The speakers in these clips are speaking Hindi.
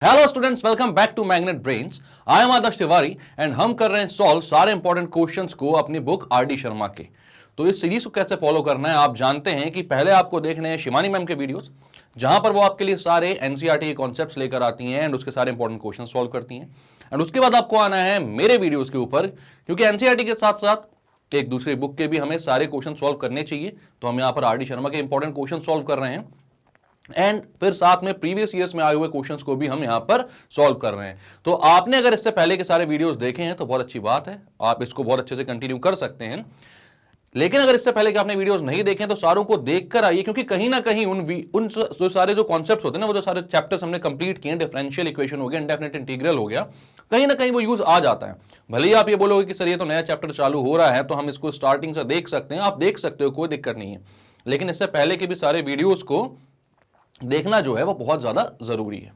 Hello students, welcome back to magnet brains. I am Adarsh Tiwari and हम कर रहे हैं सॉल्व सारे इंपॉर्टेंट क्वेश्चंस को अपनी बुक आर.डी. शर्मा के। तो इस सीरीज को कैसे फॉलो करना है आप जानते हैं कि पहले आपको देखने हैं शिवानी मैम के वीडियोस, जहां पर वो आपके लिए सारे एनसीईआरटी के कॉन्सेप्ट्स लेकर आती हैं एंड उसके सारे इंपॉर्टेंट क्वेश्चन सॉल्व करती हैं। एंड उसके बाद आपको आना है मेरे वीडियोज के ऊपर, क्योंकि एनसीईआरटी के साथ साथ एक दूसरी बुक के भी हमें सारे क्वेश्चन सॉल्व करने चाहिए। तो हम यहाँ पर आर.डी. शर्मा के इंपॉर्टेंट क्वेश्चन सॉल्व कर रहे हैं एंड फिर साथ में प्रीवियस ईयर्स में आए हुए क्वेश्चंस को भी हम यहां पर सॉल्व कर रहे हैं। तो आपने अगर इससे पहले के सारे वीडियोस देखे हैं तो बहुत अच्छी बात है, आप इसको बहुत अच्छे से कंटिन्यू कर सकते हैं। लेकिन अगर इससे पहले कि आपने वीडियोस नहीं देखे तो सारों को देखकर आइए, क्योंकि कहीं ना कहीं उन जो सारे जो कॉन्सेप्ट्स होते हैं ना, वो जो सारे चैप्टर्स हमने कंप्लीट किए, डिफरेंशियल इक्वेशन हो गया, इंडेफिनिट इंटीग्रल हो गया, कहीं ना कहीं वो यूज आ जाता है। भले ही आप ये बोलोगे कि सर ये तो नया चैप्टर चालू हो रहा है तो हम इसको स्टार्टिंग से देख सकते हैं, आप देख सकते हो, कोई दिक्कत नहीं है। लेकिन इससे पहले के भी सारे वीडियोज को देखना जो है वो बहुत ज्यादा जरूरी है।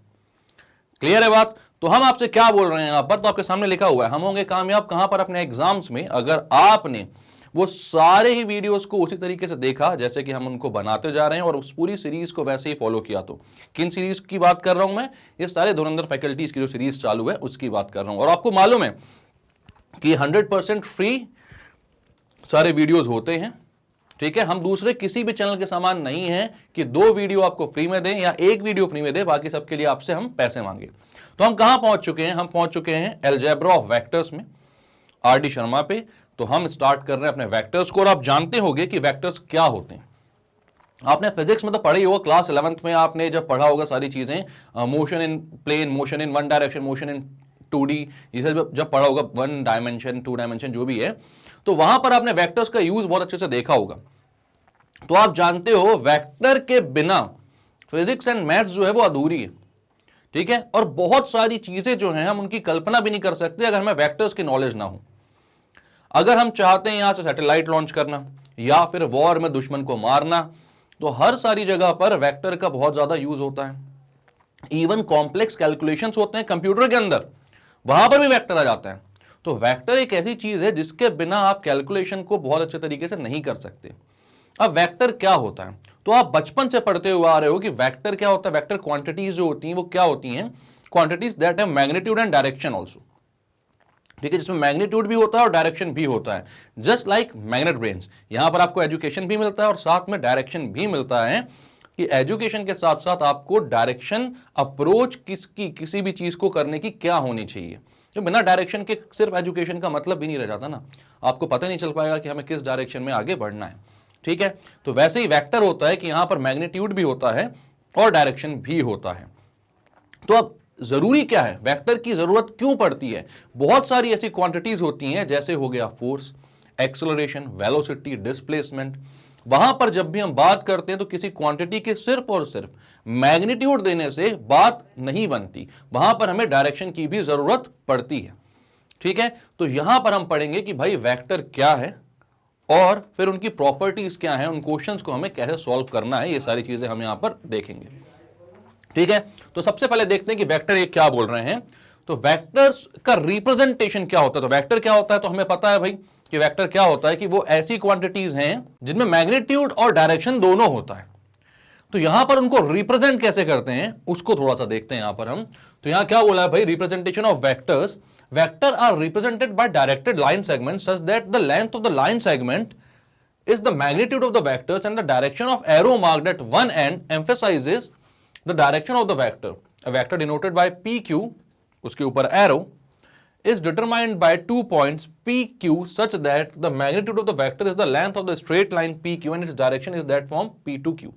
क्लियर है बात? तो हम आपसे क्या बोल रहे हैं यहां पर, तो आपके सामने लिखा हुआ है, हम होंगे कामयाब कहां पर? अपने एग्जाम्स में। अगर आपने वो सारे ही वीडियोस को उसी तरीके से देखा जैसे कि हम उनको बनाते जा रहे हैं और उस पूरी सीरीज को वैसे ही फॉलो किया। तो किन सीरीज की बात कर रहा हूं मैं? ये सारे धुरंधर फैकल्टीज की जो सीरीज चालू है उसकी बात कर रहा हूं। और आपको मालूम है कि 100% फ्री सारे वीडियोज होते हैं, ठीक है। हम दूसरे किसी भी चैनल के समान नहीं है कि 2 वीडियो आपको फ्री में दें या 1 वीडियो फ्री में दें, बाकी सबके लिए आपसे हम पैसे मांगे। तो हम कहां पहुंच चुके हैं? हम पहुंच चुके हैं अलजेब्रा ऑफ वेक्टर्स में, आर.डी. शर्मा पे। तो हम स्टार्ट कर रहे हैं अपने वेक्टर्स को। और आप जानते होंगे कि वेक्टर्स क्या होते हैं। आपने फिजिक्स में तो पढ़ा ही होगा, क्लास 11th में आपने जब पढ़ा होगा सारी चीजें, motion in plane, motion in one direction, motion in 2D, ये सब जब पढ़ा होगा, 1 डायमेंशन 2 डायमेंशन जो भी है, तो वहां पर आपने वेक्टर्स का यूज बहुत अच्छे से देखा होगा। तो आप जानते हो वेक्टर के बिना फिजिक्स एंड मैथ्स जो है वो अधूरी है, ठीक है। और बहुत सारी चीजें जो हैं हम उनकी कल्पना भी नहीं कर सकते अगर हमें वेक्टर्स की नॉलेज ना हो। अगर हम चाहते हैं यहां से सैटेलाइट लॉन्च करना या फिर वॉर में दुश्मन को मारना, तो हर सारी जगह पर वेक्टर का बहुत ज्यादा यूज होता है। इवन कॉम्प्लेक्स कैलकुलेशंस होते हैं कंप्यूटर के अंदर, वहां पर भी वेक्टर आ जाता है। तो वेक्टर एक ऐसी चीज है जिसके बिना आप कैलकुलेशन को बहुत अच्छे तरीके से नहीं कर सकते। अब वेक्टर क्या होता है? तो आप बचपन से पढ़ते हुए आ रहे हो कि वेक्टर क्या होता है। वेक्टर क्वांटिटीज जो होती हैं वो क्या होती हैं? Quantities that have magnitude and direction also, ठीक है, जिसमें मैग्नीट्यूड भी होता है और डायरेक्शन भी होता है। जस्ट लाइक मैग्नेट ब्रेन्स, यहां पर आपको एजुकेशन भी मिलता है और साथ में डायरेक्शन भी मिलता है, कि एजुकेशन के साथ साथ आपको डायरेक्शन, अप्रोच किसी भी चीज को करने की क्या होनी चाहिए। तो बिना डायरेक्शन के सिर्फ एजुकेशन का मतलब भी नहीं रह जाता ना, आपको पता नहीं चल पाएगा कि हमें किस डायरेक्शन में आगे बढ़ना है, ठीक है। तो वैसे ही वेक्टर होता है कि यहां पर मैग्नीट्यूड भी होता है और डायरेक्शन भी होता है। तो अब जरूरी क्या है, वेक्टर की जरूरत क्यों पड़ती है? बहुत सारी ऐसी क्वांटिटीज होती हैं, जैसे हो गया फोर्स, एक्सेलरेशन, वेलोसिटी, डिस्प्लेसमेंट। वहां पर जब भी हम बात करते हैं तो किसी क्वांटिटी के सिर्फ और सिर्फ मैग्नीट्यूड देने से बात नहीं बनती, वहां पर हमें डायरेक्शन की भी जरूरत पड़ती है, ठीक है। तो यहां पर हम पढ़ेंगे कि भाई वेक्टर क्या है और फिर उनकी प्रॉपर्टीज क्या है, उन क्वेश्चंस को हमें कैसे सॉल्व करना है, ये सारी चीजें हम यहां पर देखेंगे, ठीक है। तो सबसे पहले देखते हैं कि वेक्टर ये क्या बोल रहे हैं। तो वेक्टर्स का रिप्रेजेंटेशन क्या होता है? तो वेक्टर क्या होता है, तो हमें पता है भाई कि वेक्टर क्या होता है, कि वो ऐसी क्वांटिटीज हैं जिनमें मैग्नीट्यूड और डायरेक्शन दोनों होता है। तो यहां पर उनको रिप्रेजेंट कैसे करते हैं उसको थोड़ा सा देखते हैं यहां पर हम। तो यहां क्या बोला है भाई, representation of vectors, vector are represented by directed line segment such that the length of the line segment is the magnitude of the vectors and the direction of arrow marked at one end emphasizes the direction of the vector. A vector denoted by PQ, उसके ऊपर arrow, is determined by 2 points PQ such that the magnitude of the vector is the length of the straight line PQ and its direction is that from P to Q.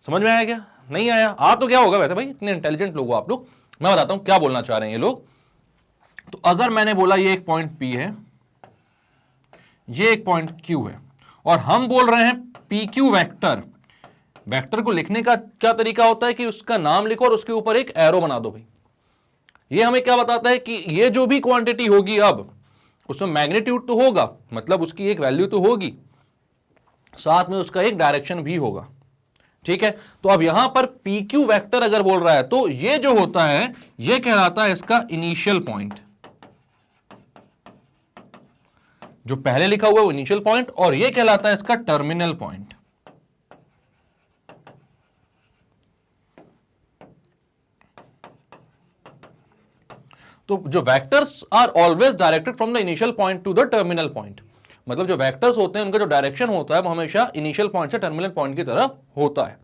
समझ में आया क्या? नहीं आया? आ तो क्या होगा वैसे भाई, इतने इंटेलिजेंट लोग हो आप लोग। मैं बताता हूं क्या बोलना चाह रहे हैं ये लोग। तो अगर मैंने बोला ये एक पॉइंट P है, ये एक पॉइंट Q है, और हम बोल रहे हैं PQ वेक्टर। वेक्टर को लिखने का क्या तरीका होता है कि उसका नाम लिखो और उसके ऊपर एक एरो बना दो भाई। ये हमें क्या बताता है कि ये जो भी क्वांटिटी होगी अब उसमें मैग्नीट्यूड तो होगा, मतलब उसकी एक वैल्यू तो होगी, साथ में उसका एक डायरेक्शन भी होगा, ठीक है। तो अब यहां पर PQ वेक्टर अगर बोल रहा है तो ये जो होता है ये कहलाता है इसका इनिशियल पॉइंट। जो पहले लिखा हुआ है वो इनिशियल पॉइंट, और ये कहलाता है इसका टर्मिनल पॉइंट। तो जो vectors are always directed from the initial point to the terminal point, मतलब जो वेक्टर्स होते हैं उनका जो डायरेक्शन होता है वो हमेशा इनिशियल पॉइंट से टर्मिनल पॉइंट की तरफ होता है।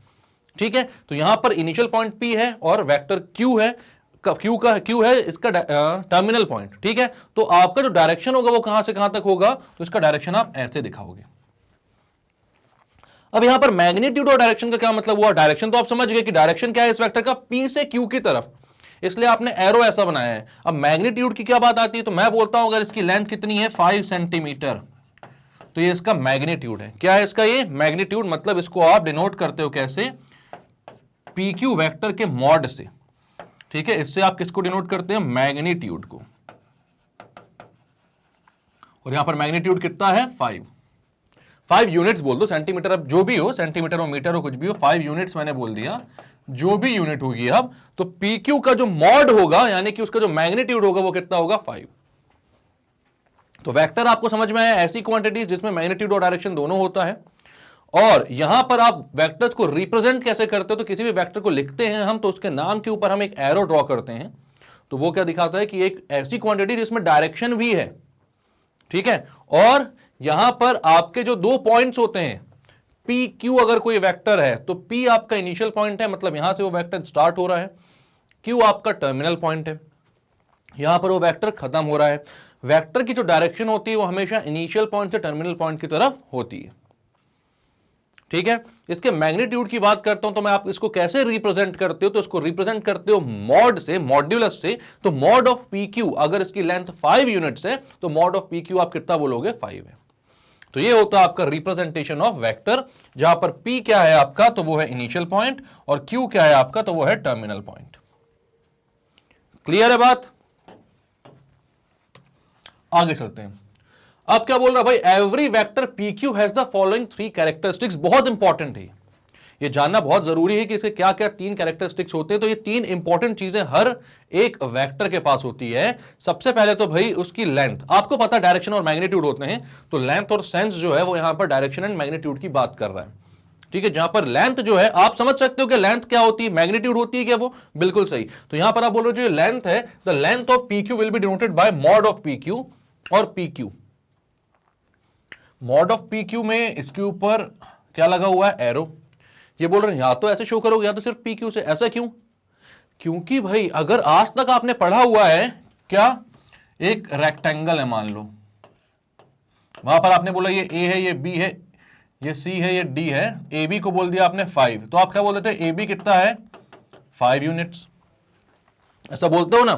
ठीक है, तो यहां पर इनिशियल पॉइंट P है और वेक्टर Q है, Q है इसका टर्मिनल पॉइंट। ठीक है, तो आपका जो डायरेक्शन होगा वो कहां से कहां तक होगा, तो इसका डायरेक्शन आप ऐसे दिखाओगे। अब यहां पर मैग्नीट्यूड और डायरेक्शन का क्या मतलब हुआ, डायरेक्शन तो आप समझ गए कि डायरेक्शन क्या है इस वेक्टर का, P से Q की तरफ, इसलिए आपने एरो ऐसा बनाया है। अब मैग्नीट्यूड की क्या बात आती है, तो मैं बोलता हूं अगर इसकी लेंथ कितनी है 5 सेंटीमीटर, तो ये इसका मैग्नीट्यूड है। क्या है इसका ये मैग्नीट्यूड, मतलब इसको आप डिनोट करते हो कैसे, PQ वेक्टर के मॉड से। ठीक है, इससे आप किसको डिनोट करते हैं, मैग्नीट्यूड को। और यहां पर मैग्नीट्यूड कितना है 5 यूनिट्स बोल दो, सेंटीमीटर अब जो भी हो, सेंटीमीटर हो मीटर हो कुछ भी हो, 5 यूनिट्स मैंने बोल दिया, जो भी यूनिट होगी। अब तो PQ का जो मॉड होगा यानी कि उसका जो मैग्नीट्यूड होगा वो कितना होगा 5। तो वेक्टर आपको समझ में आया, ऐसी क्वांटिटीज जिसमें मैग्नीट्यूड और डायरेक्शन दोनों होता है। और यहां पर आप वेक्टर्स को रिप्रेजेंट कैसे करते हो, तो किसी भी वेक्टर को लिखते हैं हम तो उसके नाम के ऊपर हम एक एरो ड्रॉ करते हैं, तो वो क्या दिखाता है कि एक ऐसी क्वांटिटी जिसमें डायरेक्शन भी है। ठीक है, और यहां पर आपके जो 2 पॉइंट्स होते हैं पी क्यू, अगर कोई वेक्टर है तो P आपका इनिशियल पॉइंट है, मतलब यहां से वो वेक्टर स्टार्ट हो रहा है, Q आपका टर्मिनल पॉइंट है, यहां पर वो वेक्टर खत्म हो रहा है। वेक्टर की जो डायरेक्शन होती है वो हमेशा इनिशियल पॉइंट से टर्मिनल पॉइंट की तरफ होती है। ठीक है, इसके मैग्नीट्यूड की बात करता हूं तो मैं आप इसको कैसे रिप्रेजेंट करते हो, तो इसको रिप्रेजेंट करते हो मॉड से, मॉड्यूलस से। तो मॉड ऑफ PQ, अगर इसकी लेंथ 5 यूनिट्स है तो मॉड ऑफ PQ आप कितना बोलोगे 5 है। तो ये होता है आपका रिप्रेजेंटेशन ऑफ वेक्टर, जहां पर P क्या है आपका, तो वो है इनिशियल पॉइंट, और Q क्या है आपका, तो वो है टर्मिनल पॉइंट। क्लियर है बात, आगे चलते हैं। अब क्या बोल रहा है भाई, every vector PQ has the following 3 characteristics. बहुत इंपॉर्टेंट है, ये जानना बहुत जरूरी है कि इसके क्या क्या 3 कैरेक्टरिस्टिक्स होते हैं। तो ये 3 इंपॉर्टेंट चीजें हर एक वेक्टर के पास होती है। सबसे पहले तो भाई उसकी लेंथ, आपको पता डायरेक्शन और मैग्नीट्यूड होते हैं, तो लेंथ और सेंस जो है वो यहां पर डायरेक्शन एंड मैग्नीट्यूड की बात कर रहा है। ठीक है, जहां पर लेंथ जो है आप समझ सकते हो कि लेंथ क्या होती है, मैग्नीट्यूड होती है क्या, वो बिल्कुल सही। तो यहां पर आप बोल रहे हो जो लेंथ है, the length of PQ will be denoted by mod of PQ और PQ। मॉड ऑफ PQ में इसके ऊपर क्या लगा हुआ है, एरो। ये बोल रहे हैं या तो ऐसे शो करोगे या तो सिर्फ PQ से। ऐसा क्यों, क्योंकि भाई अगर आज तक आपने पढ़ा हुआ है क्या, एक रेक्टेंगल है मान लो, वहां पर आपने बोला ये A है, ये B है, ये C है, ये D है, AB को बोल दिया आपने 5, तो आप क्या बोल देते हैं AB कितना है 5 यूनिट्स, ऐसा बोलते हो ना।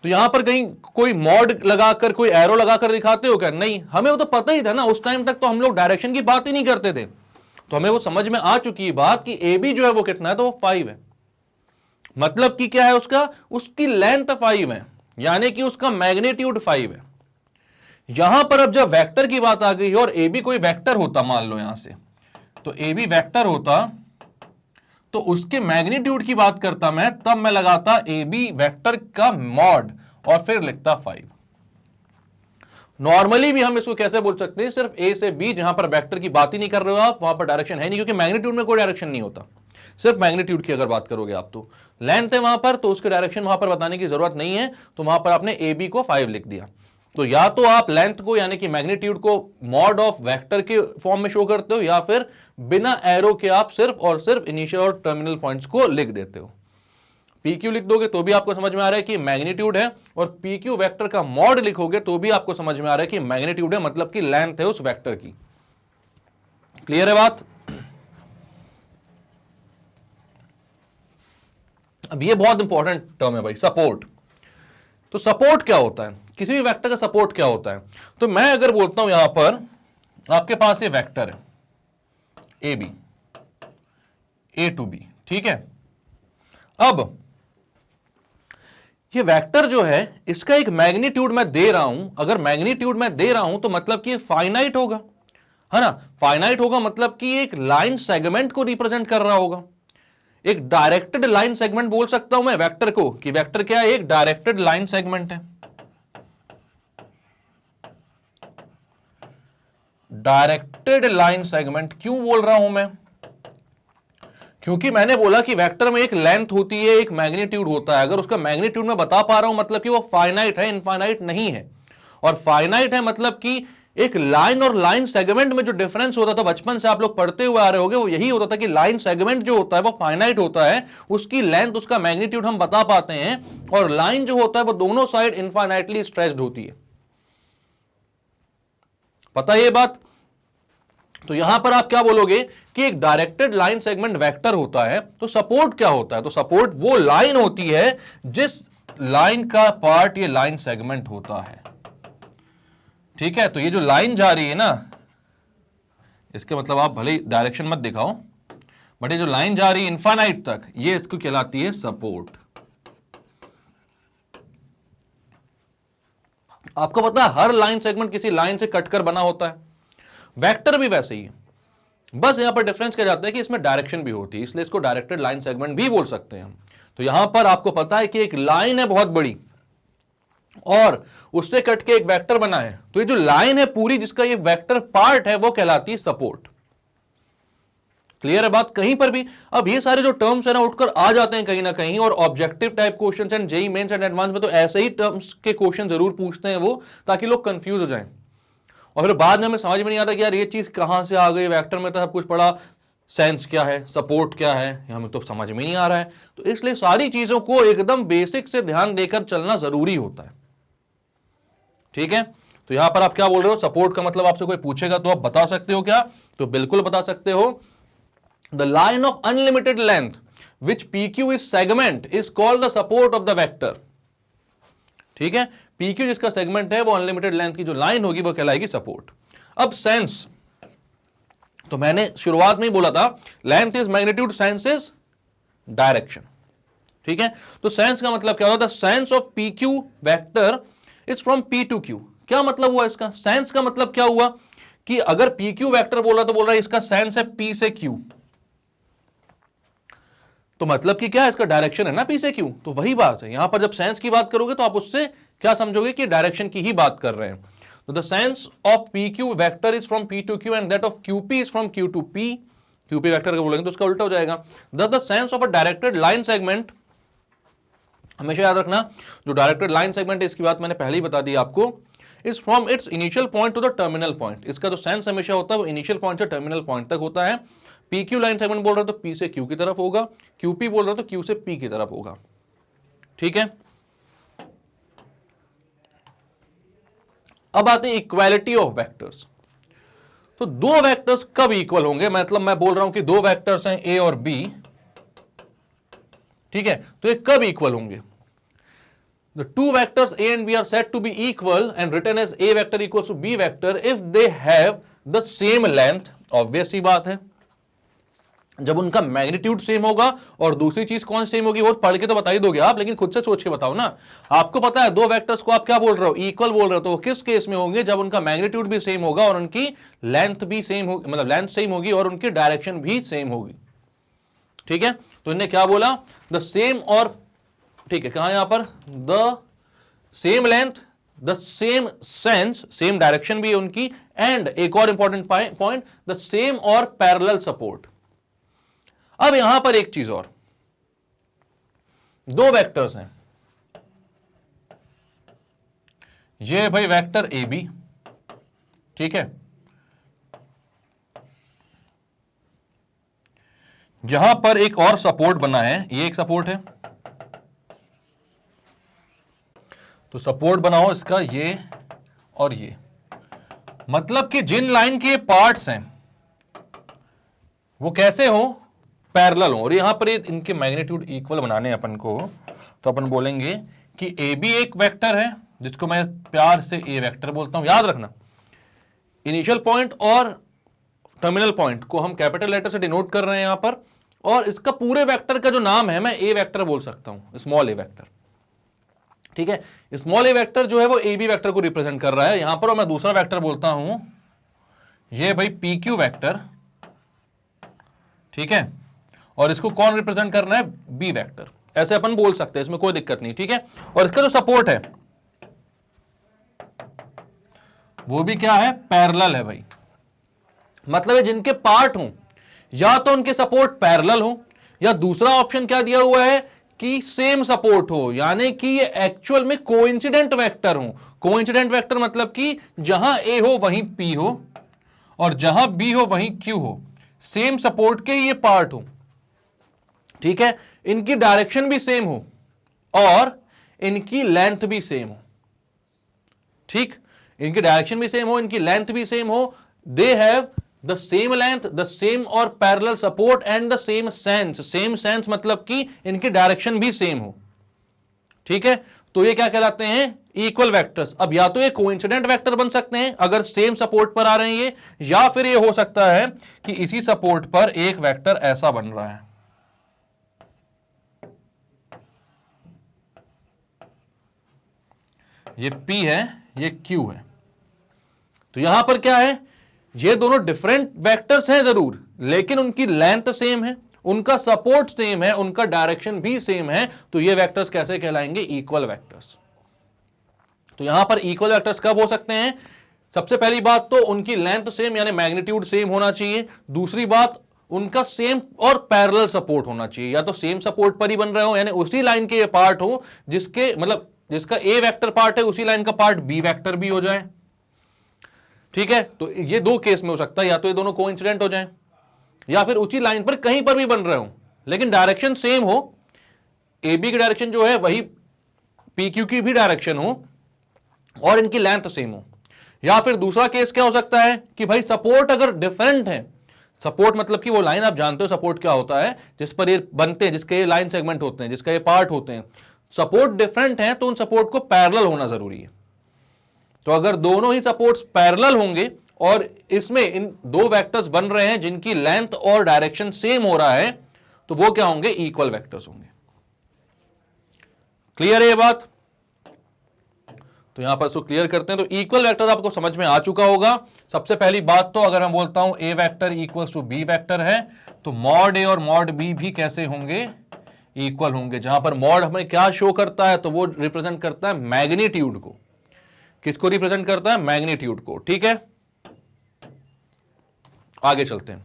तो यहां पर कहीं कोई मॉड लगाकर, कोई एरो लगाकर दिखाते हो क्या, नहीं, हमें वो तो पता ही था ना, उस टाइम तक तो हम लोग डायरेक्शन की बात ही नहीं करते थे, तो हमें वो समझ में आ चुकी है बात कि AB जो है वो कितना है, तो वो 5 है। मतलब कि क्या है उसका, उसकी लेंथ 5 है, यानी कि उसका मैग्नीट्यूड 5 है। यहां पर अब जब वेक्टर की बात आ गई और AB कोई वेक्टर होता, मान लो यहां से, तो AB वेक्टर होता तो उसके मैग्नीट्यूड की बात करता मैं, तब मैं लगाता AB वेक्टर का मॉड और फिर लिखता 5। नॉर्मली भी हम इसको कैसे बोल सकते हैं, सिर्फ A से B, जहां पर वेक्टर की बात ही नहीं कर रहे हो आप, वहां पर डायरेक्शन है नहीं, क्योंकि मैग्नीट्यूड में कोई डायरेक्शन नहीं होता। सिर्फ मैग्नीट्यूड की अगर बात करोगे आप, तो लेंथ है वहां पर, तो उसके डायरेक्शन वहां पर बताने की जरूरत नहीं है, तो वहां पर आपने AB को 5 लिख दिया। तो या तो आप लेंथ को यानी कि मैग्नीट्यूड को मॉड ऑफ वेक्टर के फॉर्म में शो करते हो, या फिर बिना एरो के आप सिर्फ और सिर्फ इनिशियल और टर्मिनल पॉइंट्स को लिख देते हो। PQ लिख दोगे तो भी आपको समझ में आ रहा है कि मैग्नीट्यूड है, और PQ वेक्टर का मॉड लिखोगे तो भी आपको समझ में आ रहा है कि मैग्नीट्यूड है, मतलब कि लेंथ है उस वेक्टर की। क्लियर है बात। अब ये बहुत इंपॉर्टेंट टर्म है भाई, सपोर्ट। तो सपोर्ट क्या होता है, किसी भी वेक्टर का सपोर्ट क्या होता है, तो मैं अगर बोलता हूं यहां पर आपके पास ये वेक्टर है AB, A to B, ठीक है। अब ये वेक्टर जो है इसका एक मैग्नीट्यूड मैं दे रहा हूं, अगर मैग्नीट्यूड मैं दे रहा हूं तो मतलब कि फाइनाइट होगा, है ना। फाइनाइट होगा मतलब कि एक लाइन सेगमेंट को रिप्रेजेंट कर रहा होगा, एक डायरेक्टेड लाइन सेगमेंट बोल सकता हूं मैं वेक्टर को, कि वेक्टर क्या है, एक डायरेक्टेड लाइन सेगमेंट है। डायरेक्टेड लाइन सेगमेंट क्यों बोल रहा हूं मैं, क्योंकि मैंने बोला कि वेक्टर में एक लेंथ होती है, एक मैग्नीट्यूड होता है। अगर उसका मैग्नीट्यूड मैं बता पा रहा हूं मतलब कि वो फाइनाइट है, इनफाइनाइट नहीं है। और फाइनाइट है मतलब कि एक लाइन और लाइन सेगमेंट में जो डिफरेंस होता था, बचपन से आप लोग पढ़ते हुए आ रहे होंगे, वो यही होता था कि लाइन सेगमेंट जो होता है वो फाइनाइट होता है, उसकी लेंथ, उसका मैग्नीट्यूड हम बता पाते हैं, और लाइन जो होता है वो दोनों साइड इनफाइनाइटली स्ट्रेच्ड होती है। पता है ये बात? तो यहां पर आप क्या बोलोगे कि एक डायरेक्टेड लाइन सेगमेंट वेक्टर होता है, तो सपोर्ट क्या होता है? तो सपोर्ट वो लाइन होती है जिस लाइन का पार्ट ये लाइन सेगमेंट होता है। ठीक है, तो ये जो लाइन जा रही है ना, इसके मतलब आप भले डायरेक्शन मत दिखाओ, बट ये जो लाइन जा रही है इनफाइनाइट तक, ये इसको कहलाती है सपोर्ट। आपको पता है हर लाइन सेगमेंट किसी लाइन से कटकर बना होता है, वेक्टर भी वैसे ही है। बस यहां पर डिफरेंस क्या जाता है कि इसमें डायरेक्शन भी होती है, इसलिए इसको डायरेक्टेड लाइन सेगमेंट भी बोल सकते हैं हम। तो यहां पर आपको पता है कि एक लाइन है बहुत बड़ी और उससे कट के एक वेक्टर बना है, तो ये जो लाइन है पूरी जिसका ये वेक्टर पार्ट है वो कहलाती है सपोर्ट। क्लियर है बात? कहीं पर भी अब ये सारे जो टर्म्स है ना उठकर आ जाते हैं कहीं ना कहीं, और objective type questions and JEE mains and advance में तो ऐसे ही टर्म्स के क्वेश्चन जरूर पूछते हैं वो, ताकि लोग कंफ्यूज हो जाएं और फिर बाद में हमें समझ में नहीं आता कि यार ये चीज कहां से आ गई, वेक्टर में तो सब कुछ पढ़ा, सेंस क्या है, सपोर्ट क्या है, हमें तो समझ में नहीं आ रहा है। तो इसलिए सारी चीजों को एकदम बेसिक से ध्यान देकर चलना जरूरी होता है। ठीक है, तो यहां पर आप क्या बोल रहे हो? सपोर्ट का मतलब आपसे कोई पूछेगा तो आप बता सकते हो क्या? तो बिल्कुल बता सकते हो। The line of unlimited length which PQ is segment is called the support of the vector. ठीक है, PQ जिसका सेगमेंट है वो अनलिमिटेड लेंथ की जो लाइन होगी वो कहलाएगी सपोर्ट। अब सेंस, तो मैंने शुरुआत में ही बोला था length is magnitude, sense is direction. ठीक है, तो सेंस का मतलब क्या होता है? Sense of PQ vector is from P to Q। क्या मतलब हुआ इसका? सेंस का मतलब क्या हुआ कि अगर PQ वेक्टर बोला तो बोल रहा है इसका सेंस है P से Q, तो मतलब कि क्या है? इसका डायरेक्शन है ना P से Q। तो वही बात है, यहां पर जब सेंस की बात करोगे तो आप उससे क्या समझोगे कि डायरेक्शन की ही बात कर रहे हैं। तो the sense of PQ vector is from P to Q and that of QP is from Q to P। QP vector का बोलेंगे तो उसका उल्टा हो जाएगा। The sense of a directed line segment, हमेशा याद रखना जो डायरेक्टेड लाइन सेगमेंट है, इसकी बात मैंने पहले ही बता दी आपको, is from its initial point to the terminal point. इसका जो सेंस हमेशा होता है वो इनिशियल पॉइंट से टर्मिनल पॉइंट तक होता है। PQ लाइन सेगमेंट बोल रहा है तो P से Q की तरफ होगा, QP बोल रहा है तो Q से P की तरफ होगा। ठीक है, अब आते हैं इक्वालिटी ऑफ वेक्टर्स। तो दो वेक्टर्स कब इक्वल होंगे? मतलब मैं बोल रहा हूं कि दो वेक्टर्स हैं A और B, ठीक है, तो ये कब इक्वल होंगे? The two vectors A and B are said to be equal and written as A vector equals to B vector if they have the same length। Obvious सी बात है, जब उनका मैग्नीट्यूड सेम होगा और दूसरी चीज कौन सेम होगी वो पढ़ के तो बता ही दोगे आप, लेकिन खुद से सोच के बताओ ना। आपको पता है दो वेक्टर्स को आप क्या बोल रहे हो? इक्वल बोल रहे हो, तो वो किस केस में होंगे? जब उनका मैग्नीट्यूड भी सेम होगा और उनकी लेंथ भी सेम होगी, मतलब लेंथ सेम होगी और उनकी डायरेक्शन भी सेम होगी। ठीक है, तो इन्हें क्या बोला? द सेम, और ठीक है कहां यहां पर? The same length, the same sense, same direction भी है उनकी, एंड एक और इंपॉर्टेंट पॉइंट, द सेम और पैरेलल सपोर्ट। अब यहां पर एक चीज और, दो वेक्टर्स हैं, ये भाई वेक्टर AB, ठीक है, यहां पर एक और सपोर्ट बना है, ये एक सपोर्ट है, तो सपोर्ट बनाओ इसका ये और ये, मतलब कि जिन लाइन के पार्ट्स हैं वो कैसे हो? पैरेलल हो। और यहां पर इनके मैग्नीट्यूड इक्वल बनाने अपन को, तो अपन बोलेंगे कि AB एक वेक्टर है जिसको मैं प्यार से A वेक्टर बोलता हूं। याद रखना इनिशियल पॉइंट और टर्मिनल पॉइंट को हम कैपिटल लेटर से डिनोट कर रहे हैं यहां पर, और इसका पूरे वेक्टर का जो नाम है मैं A वेक्टर बोल सकता हूं, स्मॉल a वेक्टर। ठीक है, स्मॉल a वेक्टर जो है वो AB वेक्टर को रिप्रेजेंट कर रहा है यहां पर, और मैं दूसरा वेक्टर बोलता हूं ये भाई PQ वेक्टर, ठीक है, और इसको कौन रिप्रेजेंट करना है? B vector. ऐसे अपन बोल सकते हैं, इसमें कोई दिक्कत नहीं। ठीक है, और इसका जो सपोर्ट है वो भी क्या है? पैरेलल है भाई। मतलब है जिनके पार्ट हो या तो उनके सपोर्ट पैरेलल हो या दूसरा ऑप्शन क्या दिया हुआ है कि सेम सपोर्ट हो, यानी कि ये एक्चुअल में कोइंसिडेंट वेक्टर हो। कोइंसिडेंट वेक्टर मतलब कि जहां ए हो वहीं पी हो और जहां बी हो वहीं क्यू हो, सेम सपोर्ट के ये पार्ट हो, ठीक है, इनकी डायरेक्शन भी सेम हो और इनकी लेंथ भी सेम हो, ठीक, इनकी डायरेक्शन भी सेम हो, इनकी लेंथ भी सेम हो, they have the same length, the same और parallel support and the same sense. Same sense मतलब कि इनकी डायरेक्शन भी सेम हो, ठीक है, तो ये क्या कहलाते हैं, इक्वल वेक्टर्स। अब या तो ये कोइंसिडेंट वेक्टर बन सकते हैं अगर सेम सपोर्ट पर आ रहे हैं ये, या फिर ये हो सकता है कि इसी सपोर्ट पर एक वेक्टर ऐसा बन रहा है, ये P है, ये Q है। तो यहां पर क्या है, ये दोनों डिफरेंट वेक्टर्स हैं जरूर, लेकिन उनकी लेंथ सेम है, उनका सपोर्ट सेम है, उनका डायरेक्शन भी सेम है, तो ये वेक्टर्स कैसे कहलाएंगे, इक्वल वेक्टर्स। तो यहां पर इक्वल वेक्टर्स कब हो सकते हैं, सबसे पहली बात तो उनकी लेंथ सेम यानी मैग्नीट्यूड सेम होना चाहिए, दूसरी बात उनका सेम और पैरेलल सपोर्ट होना चाहिए, या तो सेम सपोर्ट पर ही बन रहे हो यानी उसी लाइन के ये पार्ट हो जिसके मतलब जिसका ए वेक्टर पार्ट है उसी लाइन का पार्ट बी वेक्टर भी हो जाए, ठीक है। तो ये दो केस में हो सकता है, या तो ये दोनों कोइंसिडेंट हो जाएं या फिर उसी लाइन पर कहीं पर भी बन रहे हो लेकिन डायरेक्शन सेम हो, ए बी की डायरेक्शन जो है वही पी क्यू की भी डायरेक्शन हो और इनकी लेंथ सेम हो। या फिर दूसरा केस क्या हो सकता है कि भाई सपोर्ट अगर डिफरेंट है, सपोर्ट मतलब कि वो लाइन आप जानते हो सपोर्ट क्या होता है, जिस पर ये बनते हैं, जिसके ये लाइन सेगमेंट होते हैं, जिसका ये पार्ट होते हैं, सपोर्ट डिफरेंट है तो उन सपोर्ट को पैरेलल होना जरूरी है। तो अगर दोनों ही सपोर्ट्स पैरेलल होंगे और इसमें इन दो वेक्टर्स बन रहे हैं जिनकी लेंथ और डायरेक्शन सेम हो रहा है, तो वो क्या होंगे, इक्वल वेक्टर्स होंगे। क्लियर है ये बात? तो यहां पर इसको क्लियर करते हैं। तो इक्वल वेक्टर आपको समझ में आ चुका होगा। सबसे पहली बात तो अगर मैं बोलता हूं A vector equals to B vector है, तो मॉड ए और मॉड बी भी कैसे होंगे, इक्वल होंगे। जहां पर मॉड हमें क्या शो करता है, तो वो रिप्रेजेंट करता है मैग्नीट्यूड को। किसको रिप्रेजेंट करता है, मैग्नीट्यूड को, ठीक है। आगे चलते हैं।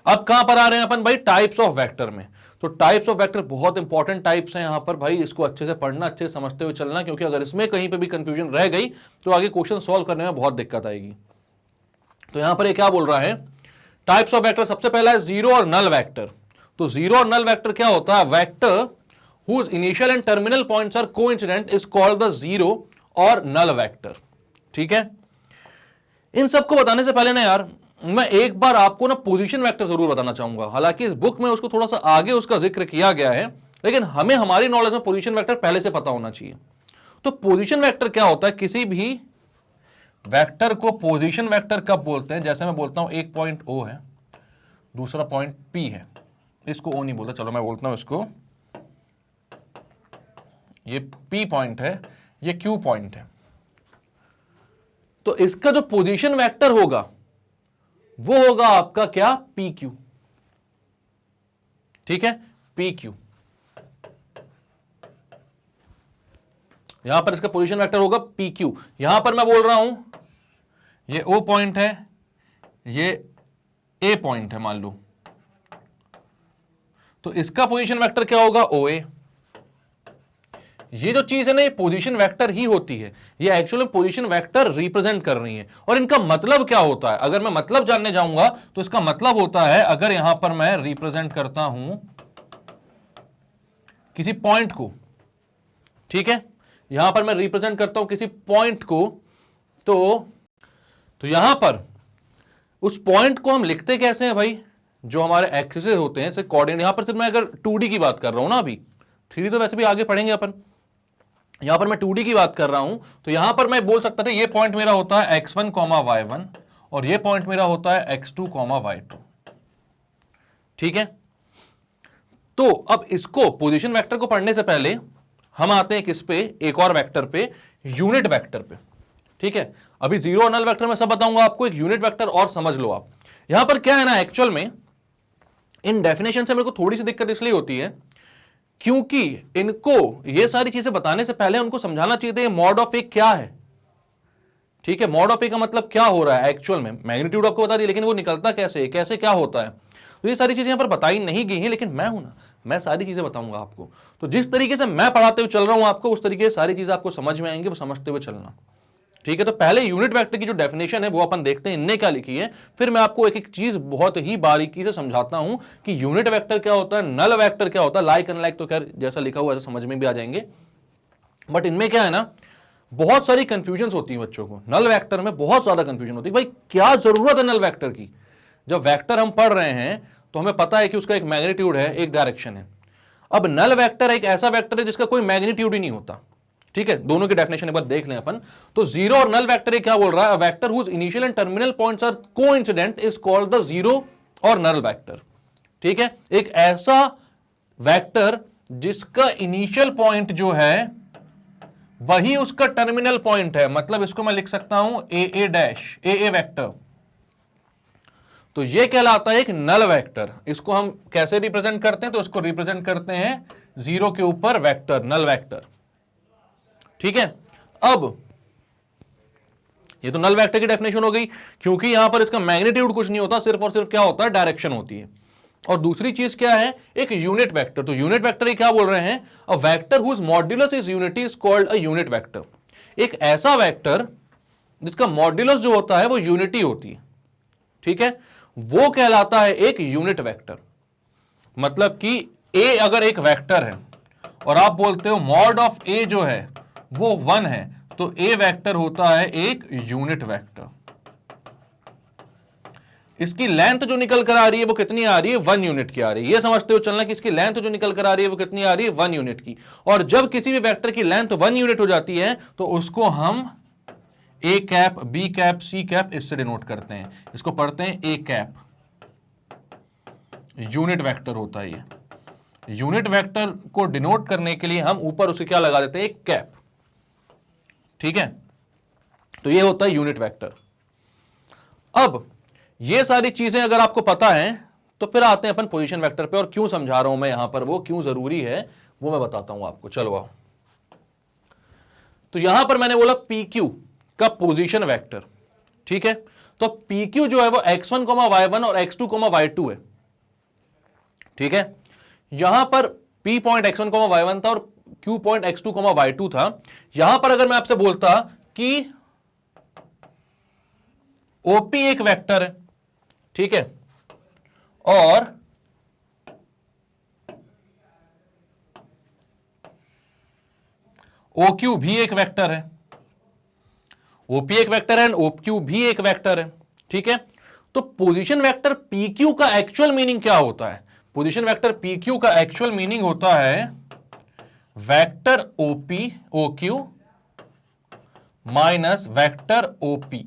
अब कहां पर आ रहे हैं अपन भाई, टाइप्स ऑफ वेक्टर में। तो टाइप्स ऑफ वेक्टर बहुत इंपॉर्टेंट टाइप्स हैं यहां पर भाई, इसको अच्छे से पढ़ना, अच्छे से समझते हुए चलना, क्योंकि अगर इसमें कहीं पे भी कंफ्यूजन रह गई तो आगे क्वेश्चन सॉल्व करने में बहुत दिक्कत आएगी। तो यहां पर ये क्या बोल रहा है, टाइप्स ऑफ वेक्टर, सबसे पहला है जीरो और नल वेक्टर। तो जीरो और नल वेक्टर क्या होता है, vector whose initial and terminal points are coincident is called the zero और नल वेक्टर, ठीक है। इन सबको बताने से पहले ना यार, मैं एक बार आपको ना पोजीशन वेक्टर जरूर बताना चाहूंगा। हालांकि इस बुक में उसको थोड़ा सा आगे उसका जिक्र किया गया है, लेकिन हमें हमारी नॉलेज में पोजीशन वेक्टर पहले से पता होना चाहिए। तो पोजीशन वेक्टर क्या होता है, किसी भी वेक्टर को पोजीशन वेक्टर कब बोलते हैं, जैसे मैं बोलता हूं एक पॉइंट ओ है, दूसरा पॉइंट पी है, इसको ओ नहीं बोलता, चलो मैं बोलता हूं इसको, ये पी पॉइंट है, ये क्यू पॉइंट है। तो इसका जो पोजीशन वेक्टर होगा वो होगा आपका क्या, पी क्यू, ठीक है, पी क्यू। यहां पर इसका पोजीशन वेक्टर होगा पी क्यू। यहां पर मैं बोल रहा हूं ये ओ पॉइंट है, ये ए पॉइंट है मान लो, तो इसका पोजीशन वेक्टर क्या होगा, ओ ए। ये जो चीज है ना, ये पोजीशन वेक्टर ही होती है, ये एक्चुअली पोजीशन वेक्टर रिप्रेजेंट कर रही है। और इनका मतलब क्या होता है, अगर मैं मतलब जानने जाऊंगा तो इसका मतलब होता है, अगर यहां पर मैं रिप्रेजेंट करता हूं किसी पॉइंट को, ठीक है, यहां पर मैं रिप्रेजेंट करता हूं किसी पॉइंट को, तो यहां पर उस पॉइंट को हम लिखते कैसे हैं भाई, जो हमारे एक्सिस होते हैं, जैसे कोऑर्डिनेट, यहां पर सिर्फ मैं अगर 2D की बात कर रहा हूं ना, अभी 3D तो वैसे भी आगे पढ़ेंगे अपन, यहां पर मैं 2D की बात कर रहा हूं, तो यहां पर मैं बोल सकता था ये पॉइंट मेरा होता है x1, y1 और ये पॉइंट मेरा होता है x2, y2, ठीक है। तो अब इसको पोजीशन वेक्टर को पढ़ने से पहले हम आते हैं किस पे, एक और वेक्टर पे, यूनिट वेक्टर पे, ठीक है। अभी जीरो और नल वेक्टर में सब बताऊंगा आपको, एक यूनिट वेक्टर और समझ लो आप। यहां पर क्या है ना, एक्चुअल में इन डेफिनेशन से मेरे को थोड़ी सी दिक्कत इसलिए होती है क्योंकि इनको ये सारी चीजें बताने से पहले उनको समझाना चाहिए था मॉड ऑफ ए क्या है, ठीक है। मॉड ऑफ ए का मतलब क्या हो रहा है एक्चुअल में, मैग्नीट्यूड आपको बता दी, लेकिन वो निकलता कैसे, कैसे क्या होता है, तो ये सारी चीजें यहां पर बताई नहीं गई हैं। लेकिन मैं हूं ना, मैं सारी चीजें बताऊंगा आपको। तो जिस तरीके से मैं पढ़ाते हुए चल रहा हूं आपको, उस तरीके से सारी चीजें आपको समझ में आएंगी, वो समझते हुए चलना, ठीक है। तो पहले यूनिट वेक्टर की जो डेफिनेशन है वो अपन देखते हैं इनने क्या लिखी है, फिर मैं आपको एक एक चीज बहुत ही बारीकी से समझाता हूं कि यूनिट वेक्टर क्या होता है, नल वेक्टर क्या होता है। लाइक अनलाइक तो खैर जैसा लिखा हुआ है समझ में भी आ जाएंगे, बट इनमें क्या है ना, बहुत सारी कंफ्यूजन होती है बच्चों को। नल वेक्टर में बहुत ज्यादा कंफ्यूजन होती है, भाई क्या जरूरत है नल वेक्टर की। जब वेक्टर हम पढ़ रहे हैं तो हमें पता है कि उसका एक मैग्नीट्यूड है, एक डायरेक्शन है। अब नल वेक्टर एक ऐसा वेक्टर है जिसका कोई मैग्नीट्यूड ही नहीं होता, ठीक है। दोनों की डेफिनेशन एक बार देख लें अपन। तो जीरो और नल वेक्टर क्या बोल रहा है, vector whose initial and terminal points are coincident is called the zero और नल वेक्टर, ठीक है। एक ऐसा वेक्टर जिसका इनिशियल पॉइंट जो है वही उसका टर्मिनल पॉइंट है, मतलब इसको मैं लिख सकता हूं ए डैश, ए वेक्टर। तो ये कहलाता है एक नल वेक्टर। इसको हम कैसे रिप्रेजेंट करते हैं, तो इसको रिप्रेजेंट करते हैं जीरो के ऊपर वेक्टर, नल वेक्टर, ठीक है। अब ये तो नल वेक्टर की डेफिनेशन हो गई, क्योंकि यहां पर इसका मैग्नीट्यूड कुछ नहीं होता, सिर्फ और सिर्फ क्या होता है, डायरेक्शन होती है। और दूसरी चीज क्या है, एक यूनिट वेक्टर। तो यूनिट वेक्टर ये क्या बोल रहे हैं, a vector whose modulus is unity is called a unit vector. एक ऐसा वेक्टर जिसका मॉड्यूलस जो होता है वो यूनिटी होती है, ठीक है, वो कहलाता है एक यूनिट वेक्टर। मतलब कि ए अगर एक वेक्टर है और आप बोलते हो मॉड ऑफ ए जो है वो 1 है, तो ए वेक्टर होता है एक यूनिट वेक्टर। इसकी लेंथ जो निकल कर आ रही है वो कितनी आ रही है, 1 यूनिट की आ रही है। ये समझते हो चलना कि इसकी लेंथ जो निकल कर आ रही है वो कितनी आ रही है, 1 यूनिट की। और जब किसी भी वेक्टर की लेंथ 1 यूनिट हो जाती है तो उसको हम A cap, B cap, C cap इससे डिनोट करते हैं। इसको पढ़ते हैं ए कैप, यूनिट वेक्टर होता है ये। यूनिट वेक्टर को डिनोट करने के लिए हम ऊपर उसे क्या लगा देते हैं, एक कैप, ठीक है। तो ये होता है यूनिट वेक्टर। अब ये सारी चीजें अगर आपको पता है तो फिर आते हैं अपन पोजीशन वेक्टर पे, और क्यों समझा रहा हूं मैं यहां पर, वो क्यों जरूरी है वो मैं बताता हूं आपको। चलो आओ। तो यहां पर मैंने बोला PQ का पोजीशन वेक्टर, ठीक है। तो PQ जो है वो x1, y1 और x2, y2 है, ठीक है। यहां पर P पॉइंट x1, y1 था और Q पॉइंट x2, y2 था। यहां पर अगर मैं आपसे बोलता कि OP एक वेक्टर है, ठीक है, और OQ भी एक वेक्टर है, OP एक वेक्टर है एंड OQ भी एक वेक्टर है, ठीक है। तो पोजीशन वेक्टर PQ का एक्चुअल मीनिंग क्या होता है, पोजीशन वेक्टर PQ का एक्चुअल मीनिंग होता है vector OP, OQ minus vector OP,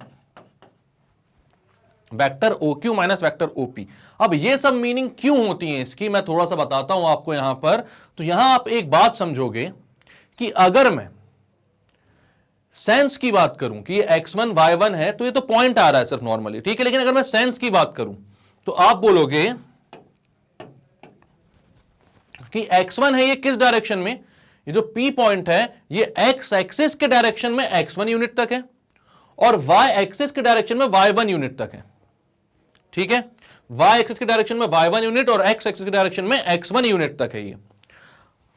vector OQ minus vector OP। अब ये सब मीनिंग क्यों होती है इसकी, मैं थोड़ा सा बताता हूं आपको यहां पर। तो यहां आप एक बात समझोगे कि अगर मैं सेंस की बात करूं कि ये x1 y1 है तो ये तो पॉइंट आ रहा है सिर्फ नॉर्मली, ठीक है। लेकिन अगर मैं सेंस की बात करूं तो आप बोलोगे कि x1 है ये किस डायरेक्शन में, ये जो P पॉइंट है ये x एक्सिस के डायरेक्शन में x1 यूनिट तक है और y एक्सिस के डायरेक्शन में y1 यूनिट तक है, ठीक है। y एक्सिस के डायरेक्शन में y1 यूनिट और x एक्सिस के डायरेक्शन में x1 यूनिट तक है ये।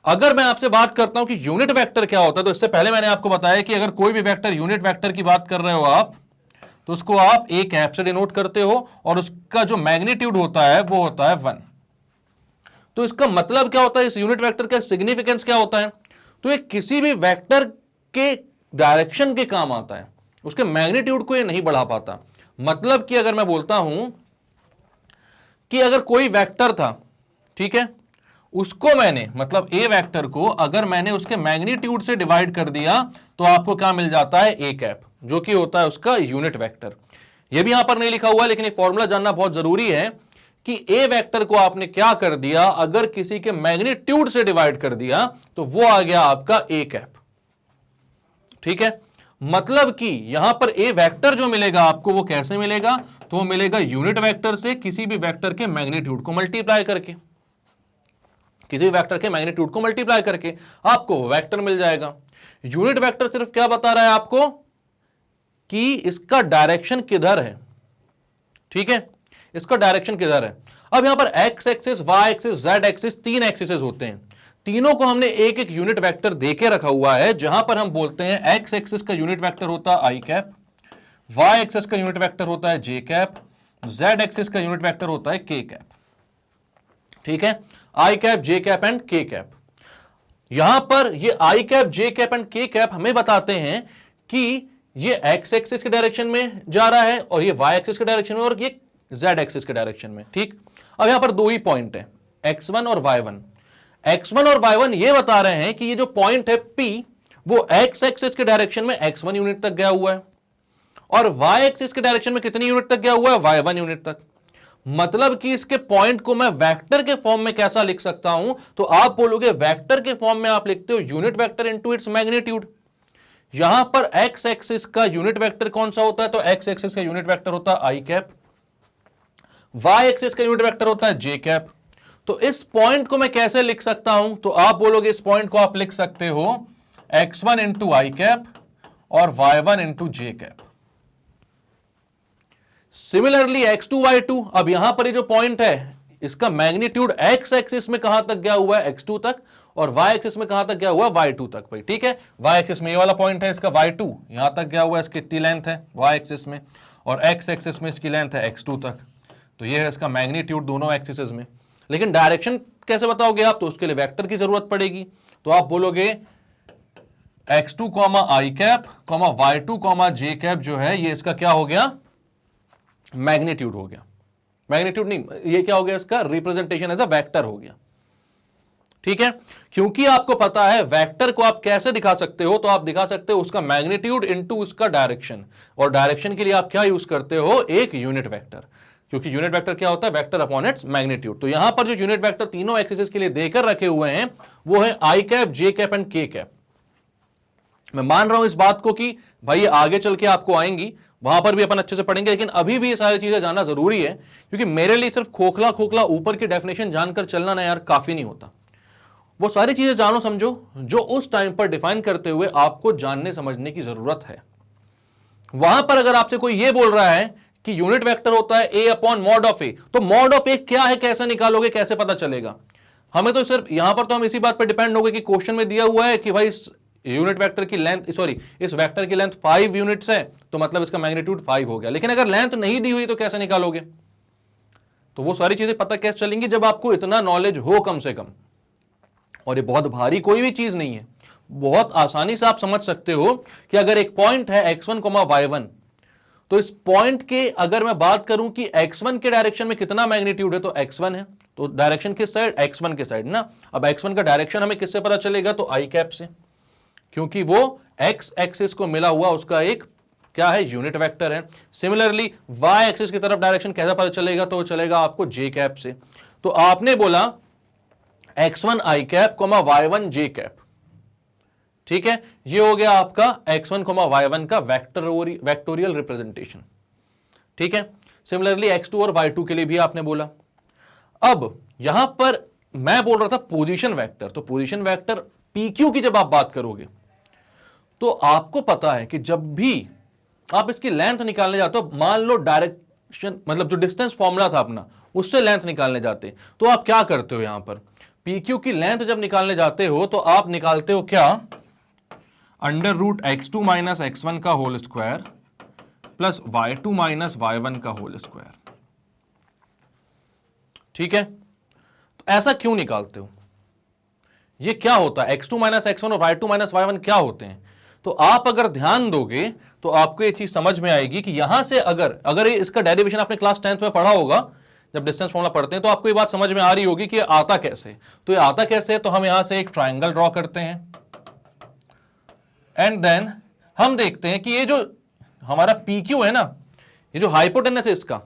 अगर मैं आपसे बात करता हूं कि यूनिट वेक्टर क्या होता है, तो इससे पहले मैंने आपको बताया कि अगर कोई भी वेक्टर यूनिट वेक्टर की बात कर रहे हो आप, तो उसको आप ए कैप से डिनोट करते हो और उसका जो मैग्नीट्यूड होता है वो होता है 1। तो इसका मतलब क्या होता है, इस यूनिट वेक्टर का सिग्निफिकेंस क्या होता है, तो ये किसी भी वेक्टर के डायरेक्शन के काम आता है, उसके मैग्नीट्यूड को ये नहीं बढ़ा पाता। मतलब कि अगर मैं बोलता हूं कि अगर कोई वेक्टर था, ठीक है, उसको मैंने मतलब ए वेक्टर को अगर मैंने उसके मैग्नीट्यूड से डिवाइड कर दिया तो आपको क्या मिल जाता है, ए कैप, जो कि होता है उसका यूनिट वेक्टर। ये भी यहां पर नहीं लिखा हुआ है लेकिन ये फॉर्मूला जानना बहुत जरूरी है कि ए वेक्टर को आपने क्या कर दिया, अगर किसी के मैग्नीट्यूड से डिवाइड कर दिया तो वो आ गया आपका ए कैप, ठीक है। मतलब कि यहां पर ए वेक्टर जो मिलेगा आपको वो कैसे मिलेगा, तो वो मिलेगा यूनिट वेक्टर से किसी भी वेक्टर के मैग्नीट्यूड को मल्टीप्लाई करके, किसी वेक्टर के मैग्नीट्यूड को मल्टीप्लाई करके आपको वेक्टर मिल जाएगा। यूनिट वेक्टर सिर्फ क्या बता रहा है आपको कि इसका डायरेक्शन किधर है, ठीक है, इसका डायरेक्शन किधर है। अब यहां पर X axis, Y axis, Z axis, तीन एक्सिस होते हैं। तीनों को हमने एक एक यूनिट वेक्टर देके रखा हुआ है, जहां पर हम बोलते हैं एक्स एक्सिस का यूनिट वेक्टर होता है आई कैप, वाई एक्सिस का यूनिट वेक्टर होता है जे कैप, जेड एक्सिस का यूनिट वेक्टर होता है के कैप। ठीक है, आई कैप, जे कैप एंड के कैप। यहां पर ये आई कैप, जे कैप एंड के कैप हमें बताते हैं कि ये एक्स एक्सिस के डायरेक्शन में जा रहा है और ये वाई एक्सिस के डायरेक्शन में और ये जेड एक्सिस के डायरेक्शन में। ठीक, अब यहां पर दो ही पॉइंट है, x1 और y1। x1 और y1 ये बता रहे हैं कि ये जो पॉइंट है P वो x एक्सिस के डायरेक्शन में x1 यूनिट तक गया हुआ है और y एक्सिस के डायरेक्शन में कितनी यूनिट तक गया हुआ है, y1 यूनिट तक। मतलब कि इसके पॉइंट को मैं वेक्टर के फॉर्म में कैसा लिख सकता हूं, तो आप बोलोगे वेक्टर के फॉर्म में आप लिखते हो unit vector into its magnitude. यहां पर x एक्सिस का यूनिट वेक्टर कौन सा होता है, तो x एक्सिस का यूनिट वेक्टर होता है आई कैप, y एक्सिस का यूनिट वेक्टर होता है जे कैप। तो इस पॉइंट को मैं कैसे लिख सकता हूं, तो आप बोलोगे इस पॉइंट को आप लिख सकते हो x1 इंटू आई कैप और y1 इंटू जे कैप। सिमिलरली x2 y2, अब यहां पर ये जो पॉइंट है इसका मैग्नीट्यूड x एक्सिस में कहां तक गया हुआ है, x2 तक, और y एक्सिस में कहां तक गया हुआ है, y2 तक। भाई ठीक है, y एक्सिस में ये वाला पॉइंट है, इसका y2 यहां तक गया हुआ है, इसकी इतनी लेंथ है y एक्सिस में, और x एक्सिस में इसकी लेंथ है x2 तक। तो ये है इसका मैग्नीट्यूड दोनों एक्सिस में। लेकिन डायरेक्शन कैसे बताओगे आप, तो उसके लिए वेक्टर की जरूरत पड़ेगी। तो आप बोलोगे x2 कॉमा आई कैप कॉमा y2 कॉमा जे कैप जो है ये इसका क्या हो गया, मैग्नीट्यूड हो गया। मैग्नीट्यूड नहीं, ये क्या हो गया, इसका रिप्रेजेंटेशन एज अ वेक्टर हो गया। ठीक है, क्योंकि आपको पता है वेक्टर को आप कैसे दिखा सकते हो, तो आप दिखा सकते हो उसका मैग्नीट्यूड इनटू उसका डायरेक्शन, और डायरेक्शन के लिए आप क्या यूज करते हो, एक यूनिट वेक्टर। क्योंकि यूनिट वेक्टर क्या होता है, वेक्टर अपॉन इट्स मैग्नीट्यूड। तो यहां पर जो यूनिट वेक्टर तीनों एक्सिस के लिए देकर रखे हुए हैं वो है आई कैप, जे कैप एंड के कैप। मैं मान रहा हूं इस बात को कि भाई आगे चल के आपको आएंगी, वहां पर भी अपन अच्छे से पढ़ेंगे, लेकिन अभी भी ये सारी चीजें जानना जरूरी है, क्योंकि मेरे लिए सिर्फ खोखला खोखला ऊपर की डेफिनेशन जानकर चलना ना यार काफी नहीं होता। वो सारी चीजें जानो समझो जो उस टाइम पर डिफाइन करते हुए आपको जानने समझने की जरूरत है। वहां पर अगर आपसे कोई ये बोल रहा है कि यूनिट वेक्टर होता है ए अपॉन मॉड ऑफ ए, तो मॉड ऑफ ए क्या है, कैसे निकालोगे, कैसे पता चलेगा। हमें तो सिर्फ यहां पर तो हम इसी बात पर डिपेंड हो गए कि क्वेश्चन में दिया हुआ है कि भाई इस यूनिट वेक्टर की लेंथ, सॉरी इस वेक्टर की लेंथ 5 यूनिट्स है, तो मतलब इसका मैग्नीट्यूड 5 हो गया। लेकिन अगर लेंथ नहीं दी हुई तो कैसे निकालोगे। तो वो सारी चीजें पता कैसे चलेंगी, जब आपको इतना नॉलेज हो कम से कम। और ये बहुत भारी कोई भी चीज नहीं है, बहुत आसानी से आप समझ सकते हो कि अगर एक पॉइंट है x1, y1, तो इस पॉइंट के अगर मैं बात करूं कि x1 के डायरेक्शन में कितना मैग्नीट्यूड है, तो x1 है, तो डायरेक्शन किस साइड, x1 के साइड ना। अब x1 का डायरेक्शन हमें किससे पता चलेगा, तो आई कैप से, क्योंकि वो x एक्सिस को मिला हुआ उसका एक क्या है, यूनिट वेक्टर है। सिमिलरली y एक्सिस की तरफ डायरेक्शन कैसे पता चलेगा, तो चलेगा आपको j कैप से। तो आपने बोला x1 आई कैप y1 j कैप, ठीक है, ये हो गया आपका x1 y1 का वेक्टोरियल रिप्रेजेंटेशन। ठीक है, सिमिलरली x2 और y2 के लिए भी आपने बोला। अब यहां पर मैं बोल रहा था पोजीशन वेक्टर, तो पोजीशन वेक्टर PQ की जब आप बात करोगे तो आपको पता है कि जब भी आप इसकी लेंथ निकालने जाते हो, मान लो डायरेक्शन मतलब जो डिस्टेंस फॉर्मूला था अपना उससे लेंथ निकालने जाते, तो आप क्या करते हो, यहां पर PQ की लेंथ जब निकालने जाते हो तो आप निकालते हो क्या, under root x2 minus x1 का whole square plus y2 minus y1 का होल स्क्वायर। ठीक है, तो ऐसा क्यों निकालते हो, ये क्या होता है, x2 माइनस x1 और y2 माइनस y1 क्या होते हैं। तो आप अगर ध्यान दोगे तो आपको ये चीज समझ में आएगी कि यहां से अगर ये इसका डेरिवेशन आपने क्लास 10th में पढ़ा होगा, जब डिस्टेंस फॉर्मूला पढ़ते हैं, तो आपको ये बात समझ में आ रही होगी कि ये आता कैसे। तो ये आता कैसे, तो हम यहां से एक ट्राइंगल ड्रॉ करते हैं एंड देन हम देखते हैं कि ये जो हमारा PQ है ना, ये जो हाइपोटेनस है इसका,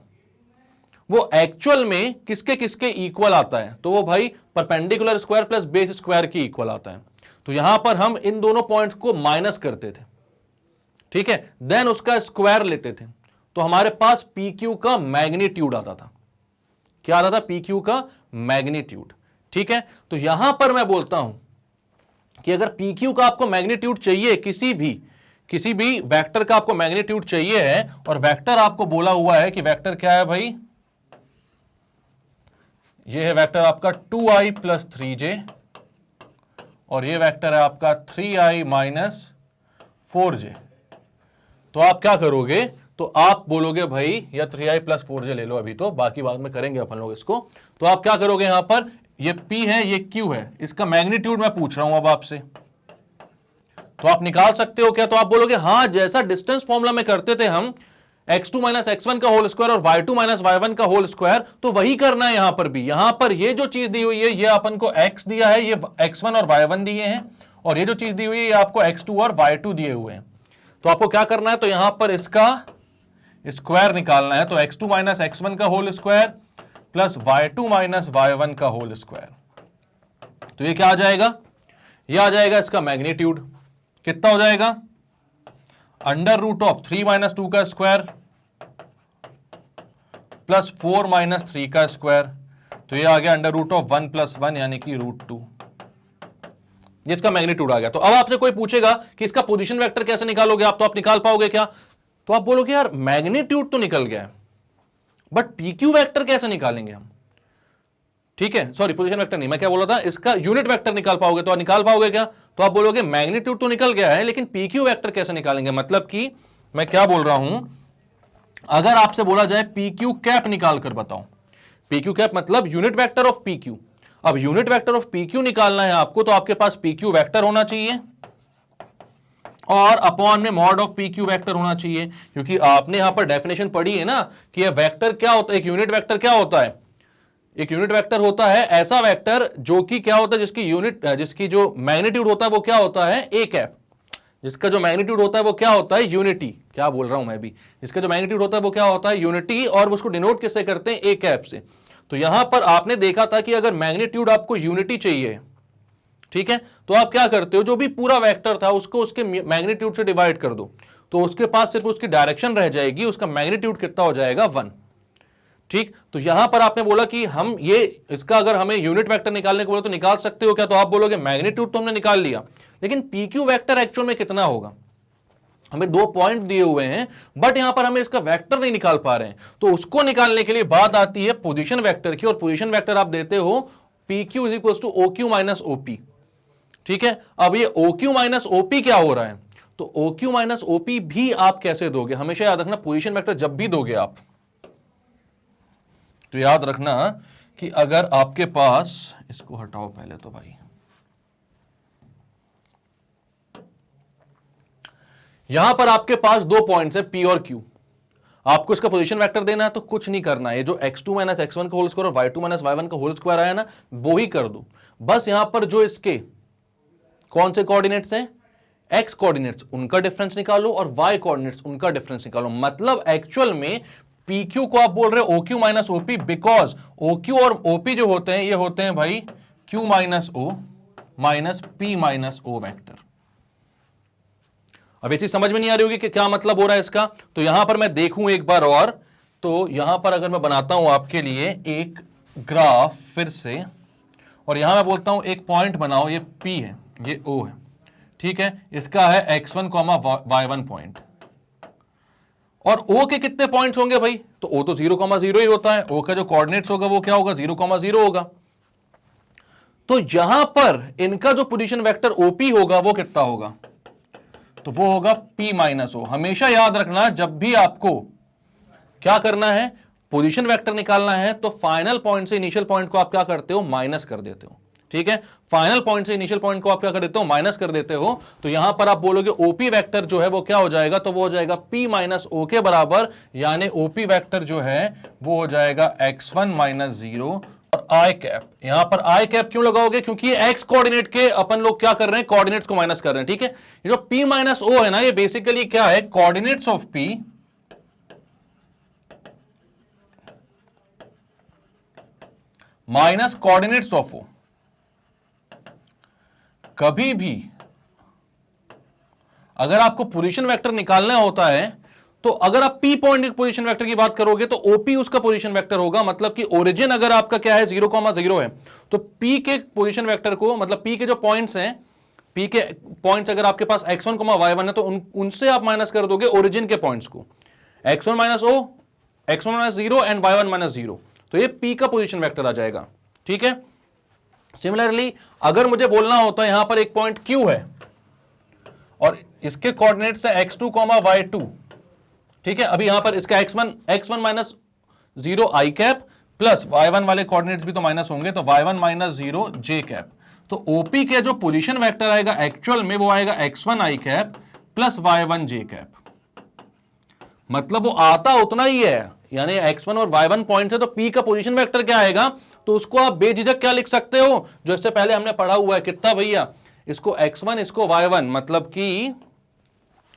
वो एक्चुअल में किसके किसके इक्वल आता है, तो वो भाई perpendicular square plus base square की इक्वल आता है। तो यहां पर हम इन दोनों पॉइंट्स को माइनस करते थे, ठीक है, देन उसका स्क्वायर लेते थे, तो हमारे पास PQ का मैग्नीट्यूड आता था। क्या आता था, PQ का मैग्नीट्यूड। ठीक है, तो यहां पर मैं बोलता हूं कि अगर PQ का आपको मैग्नीट्यूड चाहिए, किसी भी वेक्टर का आपको मैग्नीट्यूड चाहिए है, और वेक्टर आपको बोला हुआ है कि वेक्टर क्या है भाई, ये है वेक्टर आपका 2i प्लस 3j और ये वेक्टर है आपका 3i माइनस 4j। तो आप क्या करोगे, तो आप बोलोगे भाई या 3i प्लस 4j ले लो, अभी तो बाकी बाद में करेंगे अपन लोग इसको। तो आप क्या करोगे, यहां पर ये p है ये q है, इसका मैग्नीट्यूड मैं पूछ रहा हूं अब आपसे, तो आप निकाल सकते हो क्या? तो आप बोलोगे हाँ, जैसा डिस्टेंस फॉर्मूला में करते थे हम x2 माइनस x1 का होल स्क्वायर और y2 माइनस y1 का होल स्क्वायर, तो वही करना है यहां पर भी। यहां पर ये जो चीज दी हुई है ये अपन को x दिया है, ये x1 और y1 दिए हैं, और ये जो चीज दी हुई है ये आपको x2 और y2 दिए हुए हैं। तो आपको क्या करना है, तो यहां पर इसका स्क्वायर निकालना है। तो x2 माइनस x1 का whole square plus y2 minus y1 का होल स्क्वायर। तो ये क्या आ जाएगा, ये आ जाएगा इसका मैग्नीट्यूड। कितना हो जाएगा, अंडर रूट ऑफ 3 माइनस 2 का स्क्वायर प्लस 4 माइनस 3 का स्क्वायर। तो ये आ गया अंडर रूट ऑफ 1 प्लस 1 यानी कि रूट 2, जिसका मैग्नीट्यूड आ गया। तो अब आपसे कोई पूछेगा कि इसका पोजीशन वेक्टर कैसे निकालोगे आप, तो आप निकाल पाओगे क्या? तो आप बोलोगे यार मैग्नीट्यूड तो निकल गया है, बट पीक्यू वेक्टर कैसे निकालेंगे हम? ठीक है, सॉरी पोजीशन वेक्टर नहीं, मैं क्या बोल रहा था, इसका यूनिट वेक्टर निकाल पाओगे? तो आप निकाल पाओगे क्या? तो आप बोलोगे मैग्नीट्यूड तो निकल गया है, लेकिन पीक्यू वेक्टर कैसे निकालेंगे? मतलब कि मैं क्या बोल रहा हूं, अगर आपसे बोला जाए पीक्यू कैप निकाल कर बताओ, पीक्यू कैप मतलब यूनिट वेक्टर ऑफ पीक्यू। अब यूनिट वेक्टर ऑफ पीक्यू निकालना है आपको, तो आपके पास पीक्यू वेक्टर होना चाहिए और अपॉन में मॉड ऑफ पीक्यू वेक्टर होना चाहिए, क्योंकि आपने यहां पर डेफिनेशन पढ़ी है ना कि यह वेक्टर क्या होता है, एक यूनिट वेक्टर क्या होता है, एक यूनिट वेक्टर होता है ऐसा वेक्टर जो कि क्या होता है, जिसकी यूनिट, जिसकी जो मैग्नीट्यूड होता है वो क्या होता है, ए कैप। जिसका जो मैग्नीट्यूड होता है वो क्या होता है, यूनिटी। क्या बोल रहा हूं मैं भी, इसका जो मैग्नीट्यूड होता है वो क्या होता है, यूनिटी, और उसको डिनोट किससे करते हैं, ए कैप से। तो यहां पर आपने देखा था कि अगर मैग्नीट्यूड आपको यूनिटी चाहिए, ठीक है, तो आप क्या करते हो, जो भी पूरा वेक्टर था उसको उसके मैग्नीट्यूड से डिवाइड कर दो, तो उसके पास सिर्फ उसकी डायरेक्शन रह जाएगी, उसका मैग्नीट्यूड कितना हो जाएगा, 1। ठीक, तो यहां पर आपने बोला कि हम ये इसका अगर हमें यूनिट वेक्टर निकालने को बोले तो निकाल सकते हो क्या? तो आप बोलोगे मैग्नीट्यूड तो हमने निकाल लिया, लेकिन पीक्यू वेक्टर एक्चुअल में कितना होगा? हमें 2 पॉइंट दिए हुए हैं, बट यहां पर हमें इसका वेक्टर नहीं निकाल पा रहे हैं, तो उसको निकालने के लिए बात आती है पोजीशन वेक्टर की, और पोजीशन वेक्टर आप देते हो PQ is equal to OQ minus OP। ठीक है, अब ये OQ माइनस OP क्या हो रहा है, तो OQ माइनस OP भी आप कैसे दोगे? हमेशा याद रखना, पोजीशन वेक्टर जब भी दोगे आप, तो याद रखना कि अगर आपके पास, इसको हटाओ पहले तो भाई, यहां पर आपके पास 2 पॉइंट्स है P और Q, आपको इसका पोजीशन वेक्टर देना है, तो कुछ नहीं करना है, ये जो x2 माइनस x1 का होल स्क्वायर और y2 माइनस y1 का होल स्क्वायर आया ना, वो ही कर दो। बस यहां पर जो इसके कौन से कोऑर्डिनेट्स हैं, x कोऑर्डिनेट्स, उनका डिफरेंस निकालो और y कोऑर्डिनेट्स, उनका डिफरेंस निकालो। मतलब एक्चुअल में PQ को आप बोल रहे हो OQ minus OP, because OQ और OP जो होते हैं ये होते हैं भाई Q minus O minus P minus O vector. अब ये चीज समझ में नहीं आ रही होगी कि क्या मतलब हो रहा है इसका, तो यहां पर मैं देखूं एक बार और, तो यहां पर अगर मैं बनाता हूं आपके लिए एक ग्राफ फिर से, और यहां मैं बोलता हूं एक पॉइंट बनाओ, ये P है, ये O है, ठीक है, इसका है x1, y1 पॉइंट, और O के कितने पॉइंट्स होंगे भाई, तो O तो 0,0 ही होता है, O का जो कोऑर्डिनेट्स होगा वो क्या होगा, 0,0 होगा। तो यहां पर इनका जो पोजीशन वेक्टर OP होगा वो कितना होगा, तो वो होगा P माइनस O। हमेशा याद रखना, जब भी आपको क्या करना है, पोजीशन वेक्टर निकालना है, तो फाइनल पॉइंट से इनिशियल पॉइंट को आप क्या करते हो, माइनस कर देते हो। ठीक है, फाइनल पॉइंट से इनिशियल पॉइंट को आप क्या कर देते हो, माइनस कर देते हो। तो यहां पर आप बोलोगे OP वेक्टर जो है वो क्या हो जाएगा, तो वो हो जाएगा P माइनस O के बराबर, यानी OP वेक्टर जो है वो हो जाएगा x1 माइनस 0 और i कैप। यहां पर i कैप क्यों लगाओगे, क्योंकि ये x कोऑर्डिनेट के अपन लोग क्या कर रहे हैं, कोऑर्डिनेट्स को माइनस कर रहे हैं। ठीक है, ये जो P माइनस O है ना, ये बेसिकली क्या है, coordinates of P minus coordinates of O। कभी भी अगर आपको पोजीशन वेक्टर निकालना होता है, तो अगर आप P पॉइंट के पोजीशन वेक्टर की बात करोगे तो OP उसका पोजीशन वेक्टर होगा। मतलब कि ओरिजिन अगर आपका क्या है, 0,0 है, तो P के पोजीशन वेक्टर को, मतलब P के जो पॉइंट्स हैं, P के पॉइंट्स अगर आपके पास x1, y1 है, तो उनसे आप माइनस कर दोगे ओरिजिन के पॉइंट्स को, x1 minus O, x1 minus 0 and y1 minus 0। तो ये P का पोजीशन वेक्टर आ जाएगा। ठीक है, सिमिलरली अगर मुझे बोलना होता है यहां पर एक पॉइंट Q है और इसके कोऑर्डिनेट्स है x2, y2। ठीक है, अभी यहां पर इसका x1 minus 0 i cap plus y1 वाले कोऑर्डिनेट्स भी तो माइनस होंगे, तो y1 माइनस 0 j कैप। तो OP के जो पोजीशन वेक्टर आएगा एक्चुअल में वो आएगा x1 i cap plus y1 j cap. मतलब वो आता उतना ही है, यानी x1 और y1 पॉइंट है, तो P का पोजीशन वेक्टर क्या आएगा, तो उसको आप बेझिझक क्या लिख सकते हो, जो इससे पहले हमने पढ़ा हुआ है। कितना भैया, इसको x1 इसको y1, मतलब कि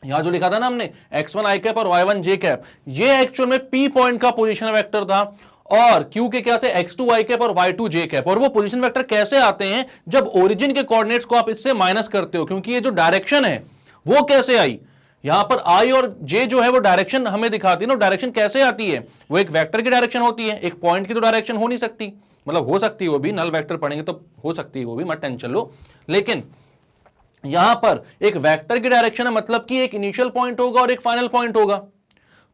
यहां जो लिखा था ना हमने x1 i कैप और y1 j कैप, ये एक्चुअल में P पॉइंट का पोजीशन वेक्टर था। और Q के क्या थे, x2 i कैप और y2 j कैप। और वो पोजीशन वेक्टर कैसे आते हैं, जब ओरिजिन के कोऑर्डिनेट्स को आप इससे माइनस करते हो, क्योंकि ये जो डायरेक्शन है वो कैसे आई, यहां पर I और J जो है वो डायरेक्शन हमें दिखाती है ना। डायरेक्शन कैसे आती है, वो एक वेक्टर की डायरेक्शन होती है, एक पॉइंट की तो डायरेक्शन हो नहीं सकती, मतलब हो सकती है वो भी, नल वेक्टर पढ़ेंगे तो हो सकती है वो भी, मत टेंशन लो। लेकिन यहां पर एक वेक्टर की डायरेक्शन है, मतलब कि एक इनिशियल पॉइंट होगा और एक फाइनल पॉइंट होगा।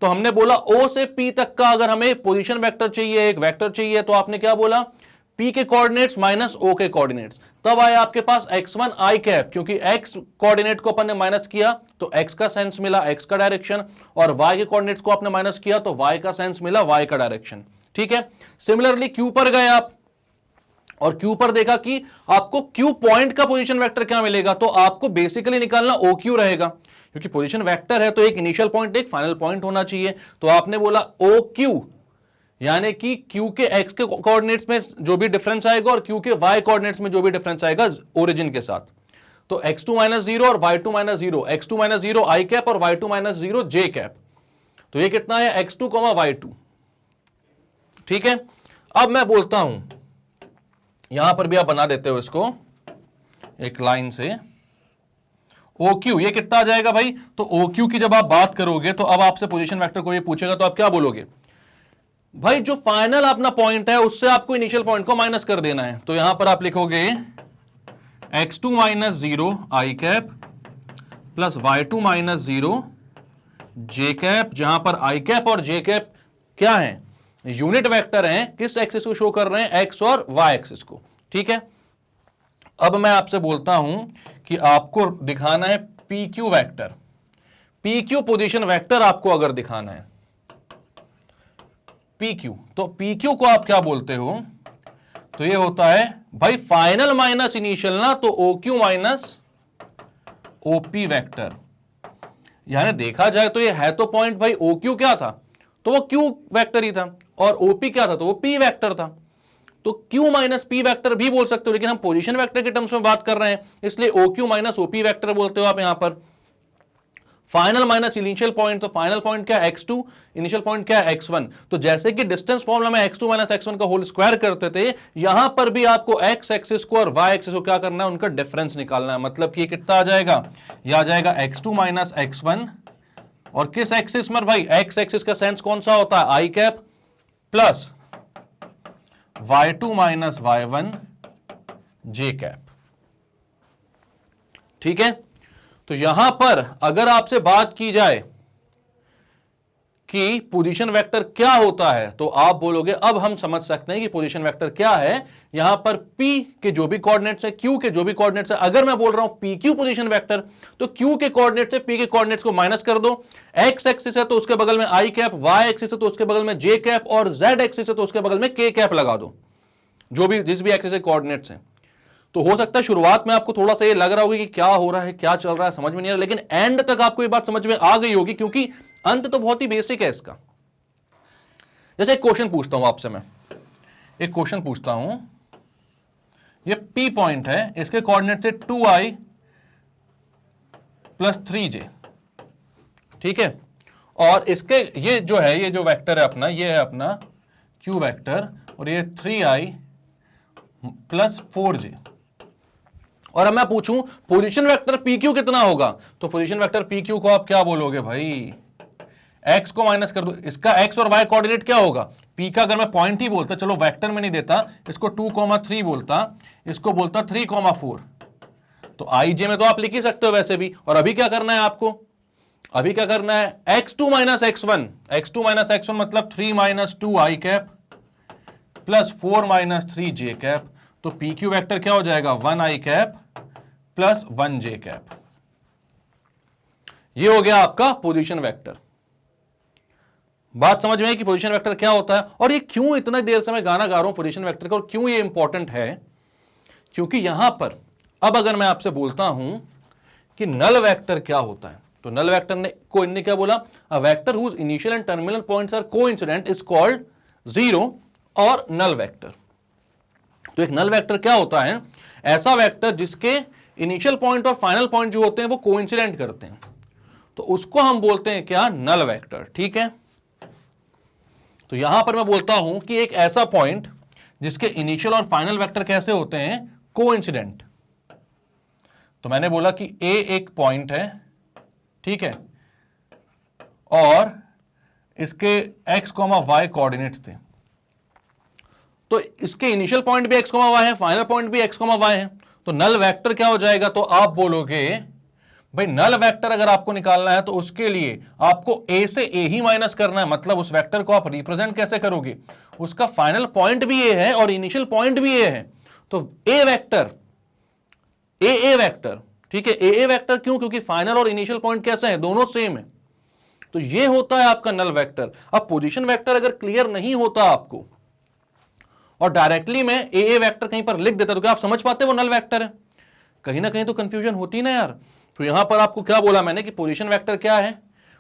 तो हमने बोला O से P तक का अगर हमें पोजीशन वेक्टर चाहिए, एक वेक्टर चाहिए, तो आपने क्या बोला, P के कोऑर्डिनेट्स माइनस O के कोऑर्डिनेट्स। तब आया आपके पास x1 i कैप, क्योंकि x कोऑर्डिनेट को अपन ने माइनस किया तो x का सेंस मिला, x का डायरेक्शन, और y के कोऑर्डिनेट्स को आपने माइनस किया तो y का सेंस मिला, y का डायरेक्शन। ठीक है, सिमिलरली Q पर गए आप और Q पर देखा कि आपको Q पॉइंट का पोजीशन वेक्टर क्या मिलेगा, तो आपको बेसिकली निकालना OQ रहेगा, क्योंकि पोजीशन वेक्टर है तो एक इनिशियल पॉइंट एक फाइनल पॉइंट होना चाहिए। तो आपने बोला OQ, यानी कि Q के x के कोऑर्डिनेट्स में जो भी डिफरेंस आएगा और Q के y कोऑर्डिनेट्स में जो भी डिफरेंस आएगा ओरिजिन के साथ। तो x2 माइनस 0 और y2 minus 0, x2 minus 0 i cap और y2 माइनस 0 j कैप। तो ये कितना है, x2, y2। ठीक है, अब मैं बोलता हूं, यहां पर भी आप बना देते हो इसको एक लाइन से, OQ ये कितना आ जाएगा भाई, तो OQ की जब आप बात करोगे तो अब आपसे पोजीशन वेक्टर को ये पूछेगा तो आप क्या बोलोगे, भाई जो फाइनल अपना पॉइंट है उससे आपको इनिशियल पॉइंट को माइनस कर देना है। तो यहां पर आप लिखोगे x2 minus 0 i cap plus y2 minus 0 j cap, जहां पर i कैप और j कैप क्या है, यूनिट वेक्टर हैं, किस एक्सिस को शो कर रहे हैं, x और y एक्सिस को। ठीक है, अब मैं आपसे बोलता हूं कि आपको दिखाना है PQ vector, PQ position vector आपको अगर दिखाना है PQ, तो PQ को आप क्या बोलते हो, तो ये होता है भाई फाइनल माइनस इनिशियल ना, तो OQ माइनस OP वेक्टर। यानी देखा जाए तो ये है तो पॉइंट भाई OQ क्या था, तो वो Q वेक्टर ही था, और OP क्या था, तो वो P वेक्टर था। तो Q माइनस P वेक्टर भी बोल सकते हो, लेकिन हम पोजीशन वेक्टर के टर्म्स में बात कर रहे हैं, इसलिए OQ माइनस OP वेक्टर बोलते हो आप यहां पर। फाइनल माइनस इनिशियल पॉइंट, तो फाइनल पॉइंट क्या है x2, इनिशियल पॉइंट क्या है x1। तो जैसे कि डिस्टेंस फॉर्मूला में x2 माइनस x1 का होल स्क्वायर करते थे, यहां पर भी आपको x एक्सिस को और y एक्सिस को क्या करना है, उनका डिफरेंस निकालना है। मतलब कि कितना आ जाएगा, यह आ जाएगा x2 माइनस x1, और किस एक्सिस में भाई, x एक्सिस का सेंस कौन सा होता है, i cap plus y2 minus y1 j cap. ठीक है, तो यहां पर अगर आपसे बात की जाए कि पोजीशन वेक्टर क्या होता है, तो आप बोलोगे अब हम समझ सकते हैं कि पोजीशन वेक्टर क्या है। यहां पर P के जो भी कोऑर्डिनेट्स है, Q के जो भी कोऑर्डिनेट्स है, अगर मैं बोल रहा हूं PQ पोजीशन वेक्टर, तो Q के कोऑर्डिनेट से P के कोऑर्डिनेट्स को माइनस कर दो। X एक्सिस है तो उसके बगल में I कैप, Y एक्सिस है तो उसके बगल में J कैप, और Z एक्सिस है तो उसके बगल में K कैप लगा दो, जो भी जिस भी एक्सिस के कोऑर्डिनेट्स हैं। तो हो सकता है शुरुआत में आपको थोड़ा सा ये लग रहा होगा कि क्या हो रहा है, क्या चल रहा है, समझ में नहीं आ रहा, लेकिन एंड तक आपको ये बात समझ में आ गई होगी, क्योंकि अंत तो बहुत ही बेसिक है इसका। जैसे एक क्वेश्चन पूछता हूं आपसे, मैं एक क्वेश्चन पूछता हूं, ये P पॉइंट है, इसके कोऑर्डिनेट से 2i प्लस 3j। ठीक है, और इसके ये जो है, ये जो वेक्टर है अपना, ये है अपना Q वेक्टर, और ये 3i प्लस 4j। और अब मैं पूछूं पोजीशन वेक्टर PQ कितना होगा, तो पोजीशन वेक्टर PQ को आप क्या बोलोगे भाई, x को माइनस कर दो, इसका x और y कोऑर्डिनेट क्या होगा, P का अगर मैं पॉइंट ही बोलता, चलो वेक्टर में नहीं देता, इसको 2,3 बोलता, इसको बोलता 3,4, तो ij में तो आप लिख ही सकते हो वैसे भी। और अभी क्या करना है आपको, अभी क्या करना है, x2 minus x1, x2 minus x1 मतलब 3 minus 2 i cap plus 4 minus 3 J cap. तो पी क्यू वैक्टर क्या हो जाएगा 1 आई कैप प्लस 1 जे कैप। ये हो गया आपका पोजीशन वेक्टर। बात समझ में है कि पोजीशन वेक्टर क्या होता है और ये क्यों इतना देर से मैं गाना गा रहा हूं पोजीशन वेक्टर का और क्यों ये इंपॉर्टेंट है। क्योंकि यहां पर अब अगर मैं आपसे बोलता हूं कि नल वेक्टर क्या होता है तो नल वेक्टर ने क्या बोला, a vector whose initial and terminal points are coincident is called zero और नल वेक्टर। तो एक नल वेक्टर क्या होता है, ऐसा वेक्टर जिसके इनिशियल पॉइंट और फाइनल पॉइंट जो होते हैं वो कोइंसिडेंट करते हैं, तो उसको हम बोलते हैं क्या, नल वेक्टर। ठीक है, तो यहां पर मैं बोलता हूं कि एक ऐसा पॉइंट जिसके इनिशियल और फाइनल वेक्टर कैसे होते हैं, कोइंसिडेंट। तो मैंने बोला कि ए एक पॉइंट है, ठीक है, और इसके x, y कोऑर्डिनेट्स थे, तो इसके इनिशियल पॉइंट भी x, y है, फाइनल पॉइंट भी x, y है, तो नल वेक्टर क्या हो जाएगा। तो आप बोलोगे भाई नल वेक्टर अगर आपको निकालना है तो उसके लिए आपको a से a ही माइनस करना है, मतलब उस वेक्टर को आप रिप्रेजेंट कैसे करोगे, उसका फाइनल पॉइंट भी a है और इनिशियल पॉइंट भी a है, तो a वेक्टर ए वेक्टर, ठीक है, ए वेक्टर क्यों, क्योंकि फाइनल और इनिशियल पॉइंट कैसे हैं, दोनों सेम है, तो ये होता है आपका नल वेक्टर। अब पोजीशन वेक्टर अगर क्लियर नहीं होता आपको और डायरेक्टली मैं ए वेक्टर कहीं पर लिख देता तो क्या आप समझ पाते वो नल वेक्टर है, कहीं ना कहीं तो कंफ्यूजन होती ना यार। तो यहां पर आपको क्या बोला मैंने कि पोजीशन वेक्टर क्या है,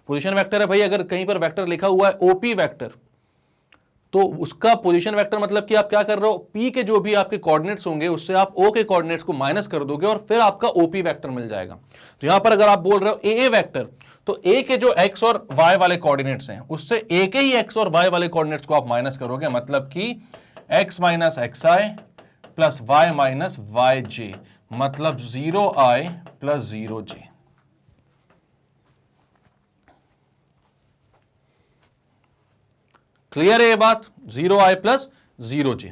पोजीशन वेक्टर है भाई अगर कहीं पर वेक्टर लिखा हुआ है ओपी वेक्टर, तो उसका पोजीशन वेक्टर मतलब कि आप क्या कर रहे हो, पी के जो भी आपके कोऑर्डिनेट्स होंगे उससे आप ओ के कोऑर्डिनेट्स को माइनस कर दोगे और फिर आपका ओपी वेक्टर मिल जाएगा। तो यहां पर अगर आप बोल रहे हो ए वेक्टर, तो ए के जो एक्स और वाई वाले कोऑर्डिनेट्स हैं उससे ए के ही एक्स और वाई वाले कोऑर्डिनेट्स को आप माइनस करोगे, मतलब कि एक्स माइनस एक्स आई प्लस वाई माइनस वाई जे, मतलब 0i प्लस 0j। क्लियर है ये बात, 0i प्लस 0j।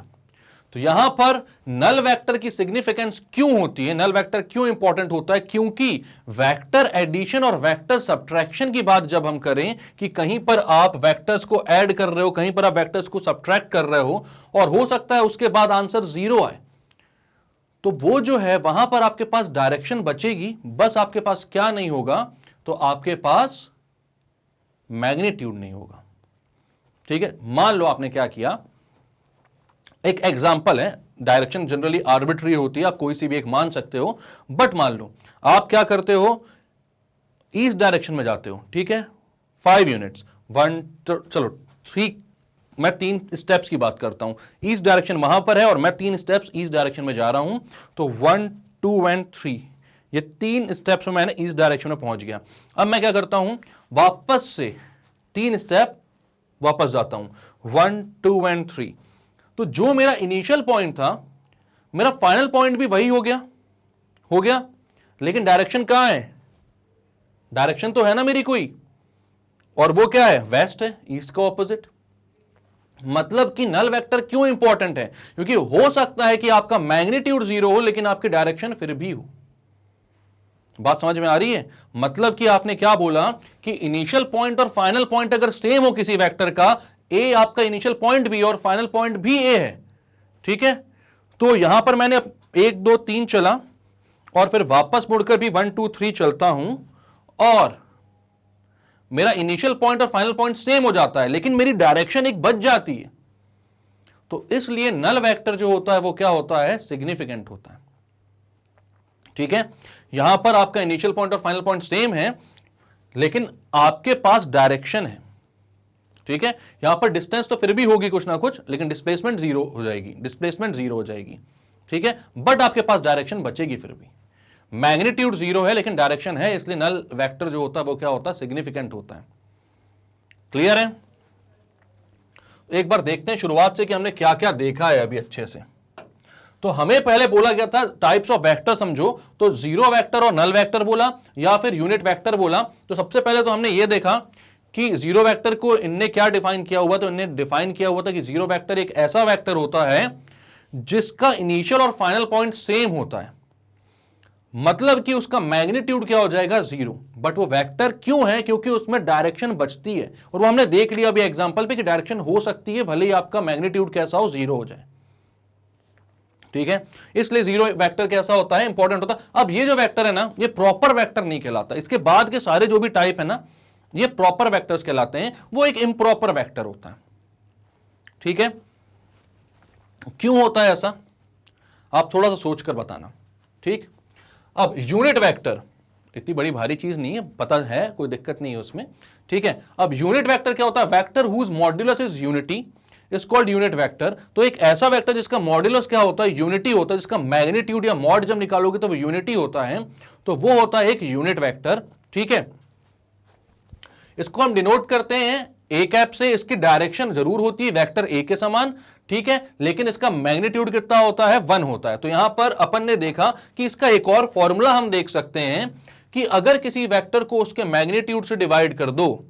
तो यहां पर नल वेक्टर की सिग्निफिकेंस क्यों होती है, नल वेक्टर क्यों इंपॉर्टेंट होता है, क्योंकि वेक्टर एडिशन और वेक्टर सब्ट्रैक्शन की बात जब हम करें कि कहीं पर आप वेक्टर्स को ऐड कर रहे हो, कहीं पर आप वेक्टर्स को सब्ट्रैक्ट कर रहे हो और हो सकता है उसके बाद आंसर 0 आए, तो वो जो है वहां पर आपके पास डायरेक्शन बचेगी, बस आपके पास क्या नहीं होगा, तो आपके पास मैग्नीट्यूड नहीं होगा। ठीक है, मान लो आपने क्या किया, एक एग्जांपल है, डायरेक्शन जनरली आर्बिट्री होती है, आप कोई सी भी एक मान सकते हो, बट मान लो आप क्या करते हो, ईस्ट डायरेक्शन में जाते हो, ठीक है, 5 यूनिट्स, 1 चलो 3, मैं 3 स्टेप्स की बात करता हूं, ईस्ट डायरेक्शन वहां पर है और मैं 3 स्टेप्स ईस्ट डायरेक्शन में जा रहा हूं, तो 1 2 एंड 3 ये 3 स्टेप्स में मैंने ईस्ट डायरेक्शन में पहुंच गया। अब मैं क्या करता हूं, वापस से 3 स्टेप वापस जाता हूं, 1 2 एंड 3, तो जो मेरा इनिशियल पॉइंट था मेरा फाइनल पॉइंट भी वही हो गया, लेकिन डायरेक्शन कहां है, डायरेक्शन तो है ना मेरी कोई, और वो क्या है, वेस्ट है, ईस्ट का ऑपोजिट। मतलब कि नल वेक्टर क्यों इंपॉर्टेंट है, क्योंकि हो सकता है कि आपका मैग्नीट्यूड 0 हो लेकिन आपकी डायरेक्शन फिर भी हो। बात समझ में आ रही है, मतलब कि आपने क्या बोला कि इनिशियल पॉइंट और फाइनल पॉइंट अगर सेम हो किसी वेक्टर का, ए आपका इनिशियल पॉइंट भी और फाइनल पॉइंट भी ए है, ठीक है, तो यहां पर मैंने 1 2 3 चला और फिर वापस मुड़कर भी 1 2 3 चलता हूं और मेरा इनिशियल पॉइंट और फाइनल पॉइंट सेम हो जाता है, लेकिन मेरी डायरेक्शन एक बच जाती है, तो इसलिए नल वेक्टर जो होता है वो क्या होता है, सिग्निफिकेंट होता है। ठीक है, यहां पर आपका इनिशियल पॉइंट और फाइनल पॉइंट सेम है लेकिन आपके पास डायरेक्शन है। ठीक है, यहां पर डिस्टेंस तो फिर भी होगी कुछ ना कुछ, लेकिन डिस्प्लेसमेंट 0 हो जाएगी, ठीक है, बट आपके पास डायरेक्शन बचेगी, फिर भी मैग्नीट्यूड 0 है लेकिन डायरेक्शन है, इसलिए नल वेक्टर जो होता है वो क्या होता है, सिग्निफिकेंट होता है। क्लियर है, एक बार देखते हैं शुरुआत से कि हमने क्या क्या देखा है अभी अच्छे से। तो हमें पहले बोला गया था टाइप्स ऑफ वेक्टर समझो, तो जीरो वेक्टर और नल वेक्टर बोला या फिर यूनिट वेक्टर बोला। तो सबसे पहले तो हमने ये देखा कि जीरो वेक्टर को इनने क्या डिफाइन किया हुआ, तो इनने डिफाइन किया हुआ था कि जीरो वेक्टर एक ऐसा वेक्टर होता है जिसका इनिशियल और फाइनल पॉइंट सेम होता है, मतलब कि उसका मैग्नीट्यूड क्या हो जाएगा 0। बट वो वेक्टर क्यों है? क्योंकि उसमें डायरेक्शन बचती है, और वो हमने देख लिया अभी एग्जांपल पे कि डायरेक्शन हो सकती है भले ही आपका मैग्नीट्यूड कैसा हो, 0 हो जाए। ठीक है, इसलिए 0 वेक्टर कैसा होता है, इंपॉर्टेंट होता है। अब ये जो वेक्टर है ना, ये प्रॉपर वेक्टर नहीं कहलाता। इसके बाद के सारे जो भी टाइप है ना, ये प्रॉपर वेक्टर्स कहलाते हैं, वो एक इम्प्रॉपर वेक्टर होता है। ठीक है, क्यों होता है ऐसा, आप थोड़ा सा सोचकर बताना। ठीक, अब यूनिट वेक्टर इतनी बड़ी भारी चीज नहीं है, पता है, कोई दिक्कत नहीं है उसमें। ठीक है, अब यूनिट वेक्टर क्या होता है? Vector whose modulus is unity is called unit vector. तो एक ऐसा वेक्टर जिसका मॉड्यूलस क्या होता है? यूनिटी होता है, जिसका मैग्नीट्यूड या मॉड जब निकालोगे तो वो यूनिटी होता है, तो वो होता है एक यूनिट वेक्टर। ठीक है, इसको हम डिनोट करते हैं ए कैप से। इसकी डायरेक्शन जरूर होती है वेक्टर ए के समान, ठीक है, लेकिन इसका मैग्नीट्यूड कितना होता है? 1 होता है। तो यहां पर अपन ने देखा कि इसका एक और फॉर्मूला हम देख सकते हैं कि अगर किसी वेक्टर को उसके मैग्नीट्यूड से डिवाइड कर दो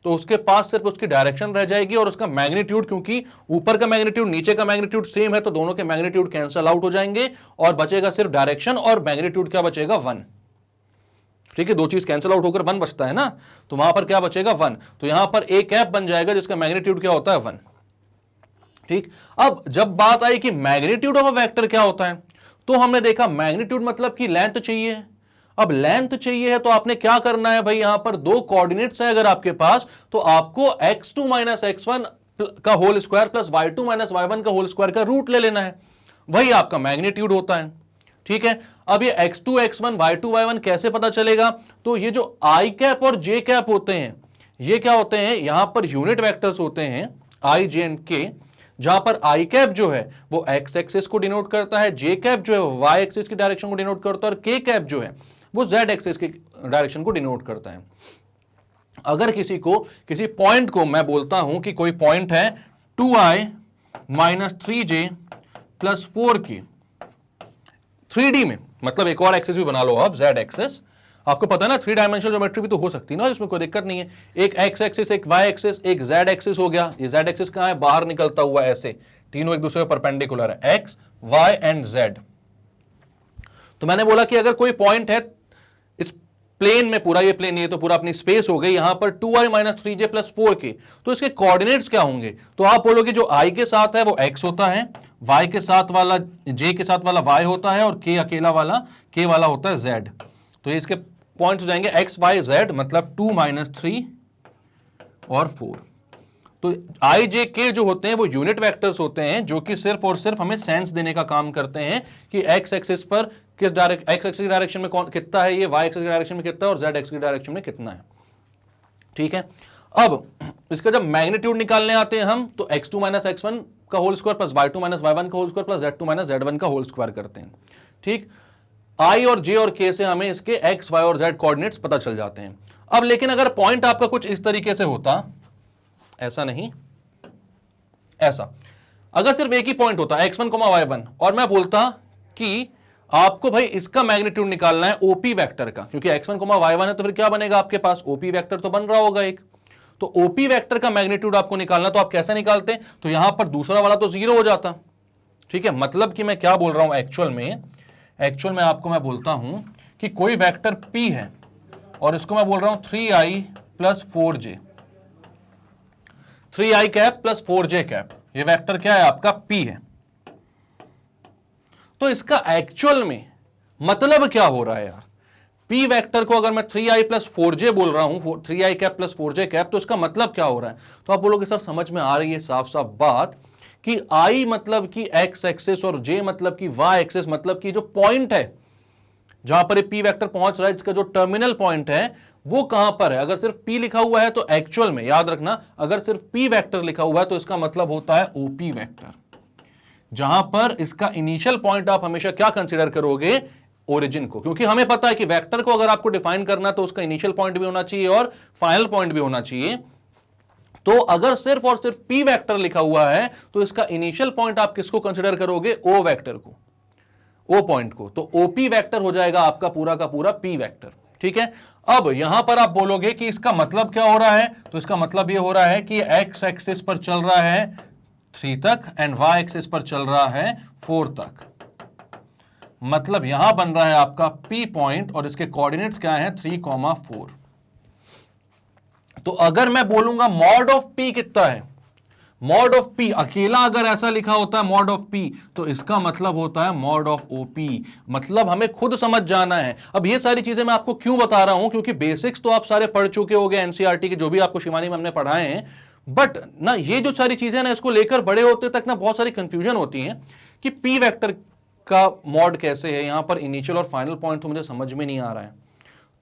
तो उसके पास सिर्फ उसकी डायरेक्शन रह जाएगी, और उसका मैग्नीट्यूड, क्योंकि ऊपर का मैग्नीट्यूड नीचे का मैग्नीट्यूड सेम है, तो दोनों के मैग्नीट्यूड कैंसल आउट हो जाएंगे और बचेगा सिर्फ डायरेक्शन, और मैग्नीट्यूड क्या बचेगा? 1। ठीक है, दो चीज कैंसिल आउट होकर 1 बचता है ना, तो वहां पर क्या बचेगा? 1। तो यहां पर ए कैप बन जाएगा जिसका मैग्नीट्यूड क्या होता है? 1। ठीक, अब जब बात आई कि मैग्नीट्यूड ऑफ अ वेक्टर क्या होता है, तो हमने देखा मैग्नीट्यूड मतलब कि लेंथ चाहिए। अब लेंथ चाहिए है तो आपने क्या करना है भाई, यहां पर दो कोऑर्डिनेट्स है अगर आपके पास, तो आपको x2 माइनस x1 का whole square plus y2 minus y1 का होल स्क्वायर का रूट ले लेना है, वही आपका मैग्नीट्यूड होता है। ठीक है, अब ये x2 x1 y2 y1 कैसे पता चलेगा? तो ये जो i कैप और j कैप होते हैं, ये क्या होते हैं? यहां पर यूनिट वेक्टर्स होते हैं i, j एंड k, जहां पर i कैप जो है वो x एक्सिस को डिनोट करता है, j कैप जो है y एक्सिस की डायरेक्शन को डिनोट करता है, और k कैप जो है वो z एक्सिस की डायरेक्शन को डिनोट करता है। अगर किसी पॉइंट को मैं बोलता हूं कि कोई पॉइंट है 2i minus 3j plus 4k 3D में, मतलब एक और एक्सिस भी बना लो आप, z एक्सिस। आपको पता है ना 3 डायमेंशनल ज्योमेट्री भी तो हो सकती है ना, इसमें कोई दिक्कत नहीं है। एक x एक्सिस, एक y एक्सिस, एक z एक्सिस हो गया। ये z एक्सिस कहां है? बाहर निकलता हुआ ऐसे, तीनों एक दूसरे के परपेंडिकुलर है, x y एंड z। तो मैंने बोला कि अगर कोई पॉइंट है इस प्लेन में, पूरा ये प्लेन नहीं है तो पूरा अपनी स्पेस हो गई, यहां पर 2i minus 3j plus 4k, तो इसके कोऑर्डिनेट्स क्या होंगे? तो आप बोलोगे जो i के साथ है वो x होता है, y के साथ वाला, j के साथ वाला y होता है, और k अकेला वाला k वाला होता है z। तो ये इसके पॉइंट्स हो जाएंगे x y z, मतलब 2 माइनस 3 और 4। तो i j k जो होते हैं वो यूनिट वेक्टर्स होते हैं, जो कि सिर्फ और सिर्फ हमें सेंस देने का काम करते हैं कि x एक्सिस पर किस डायरेक्शन, x एक्सिस की डायरेक्शन में कौन कितना है, ये y एक्सिस की डायरेक्शन में कितना है, और z एक्सिस की डायरेक्शन में कितना है। ठीक है, अब इसका जब मैग्नीट्यूड निकालने आते हैं हम, तो x2 माइनस x1 का whole square plus y2 minus y1 का whole square plus z2 minus z1 का होल स्क्वायर करते हैं। ठीक, i और j और k से हमें इसके x, y और z कोऑर्डिनेट्स पता चल जाते हैं। अब लेकिन अगर पॉइंट आपका कुछ इस तरीके से होता, ऐसा नहीं, ऐसा, अगर सिर्फ एक ही पॉइंट होता x1, y1, और मैं बोलता कि आपको भाई इसका मैग्नीट्यूड निकालना है ओपी वेक्टर का, क्योंकि x1, y1 है, तो फिर क्या बनेगा आपके पास? ओपी वेक्टर तो बन रहा होगा एक। तो ओपी वेक्टर का मैग्नीट्यूड आपको निकालना, तो आप कैसे निकालते? तो यहां पर दूसरा वाला तो 0 हो जाता। ठीक है, मतलब कि मैं क्या बोल रहा हूं एक्चुअल में आपको मैं बोलता हूं कि कोई वेक्टर p है और इसको मैं बोल रहा हूं 3i plus 4j, 3i cap plus 4j cap, ये वेक्टर क्या है आपका? p है। तो इसका एक्चुअल में मतलब क्या हो रहा है यार? p वेक्टर को अगर मैं 3i प्लस 4j बोल रहा हूं, 3i cap plus 4j cap, तो इसका मतलब क्या हो रहा है? तो आप बोलोगे सर समझ में आ रही है साफ साफ बात कि i मतलब कि x एक्सिस और j मतलब कि y एक्सिस, मतलब कि जो पॉइंट है जहां पर p वेक्टर पहुंच रहा है, इसका जो टर्मिनल पॉइंट है वो कहां पर है? अगर सिर्फ p लिखा हुआ है तो एक्चुअल में याद रखना, अगर सिर्फ p वेक्टर लिखा हुआ है तो इसका मतलब होता है OP वेक्टर, जहां पर इसका इनिशियल पॉइंट आप हमेशा क्या कंसीडर करोगे? ओरिजिन को, क्योंकि हमें पता है कि वेक्टर को अगर आपको डिफाइन करना तो उसका इनिशियल पॉइंट भी होना चाहिए और फाइनल पॉइंट भी होना चाहिए। तो अगर सिर्फ और सिर्फ p वेक्टर लिखा हुआ है तो इसका इनिशियल पॉइंट आप किसको कंसीडर करोगे? o वेक्टर को, o पॉइंट को। तो OP वेक्टर हो जाएगा आपका पूरा का पूरा p वेक्टर। ठीक है, अब यहां पर आप बोलोगे कि इसका मतलब क्या हो रहा है? तो इसका मतलब यह हो रहा है कि x एक्सिस पर चल रहा है 3 तक एंड y एक्सिस पर चल रहा है 4 तक। मतलब यहां बन रहा है आपका P पॉइंट और इसके कोऑर्डिनेट्स क्या हैं 3,4। तो अगर मैं बोलूंगा मॉड ऑफ P कितना है, मॉड ऑफ P अकेला अगर ऐसा लिखा होता है मॉड ऑफ P, तो इसका मतलब होता है मॉड ऑफ OP। मतलब हमें खुद समझ जाना है। अब ये सारी चीजें मैं आपको क्यों बता रहा हूं, क्योंकि बेसिक्स तो आप सारे पढ़ चुके होंगे एनसीईआरटी के, जो भी आपको शिवानी मैम ने पढ़ाए हैं, बट ना ये जो सारी चीजें ना इसको लेकर बड़े होते तक ना बहुत सारी कंफ्यूजन होती है कि P वेक्टर का मॉड कैसे है। यहां पर इनिशियल और फाइनल पॉइंट तो मुझे समझ में नहीं आ रहा है,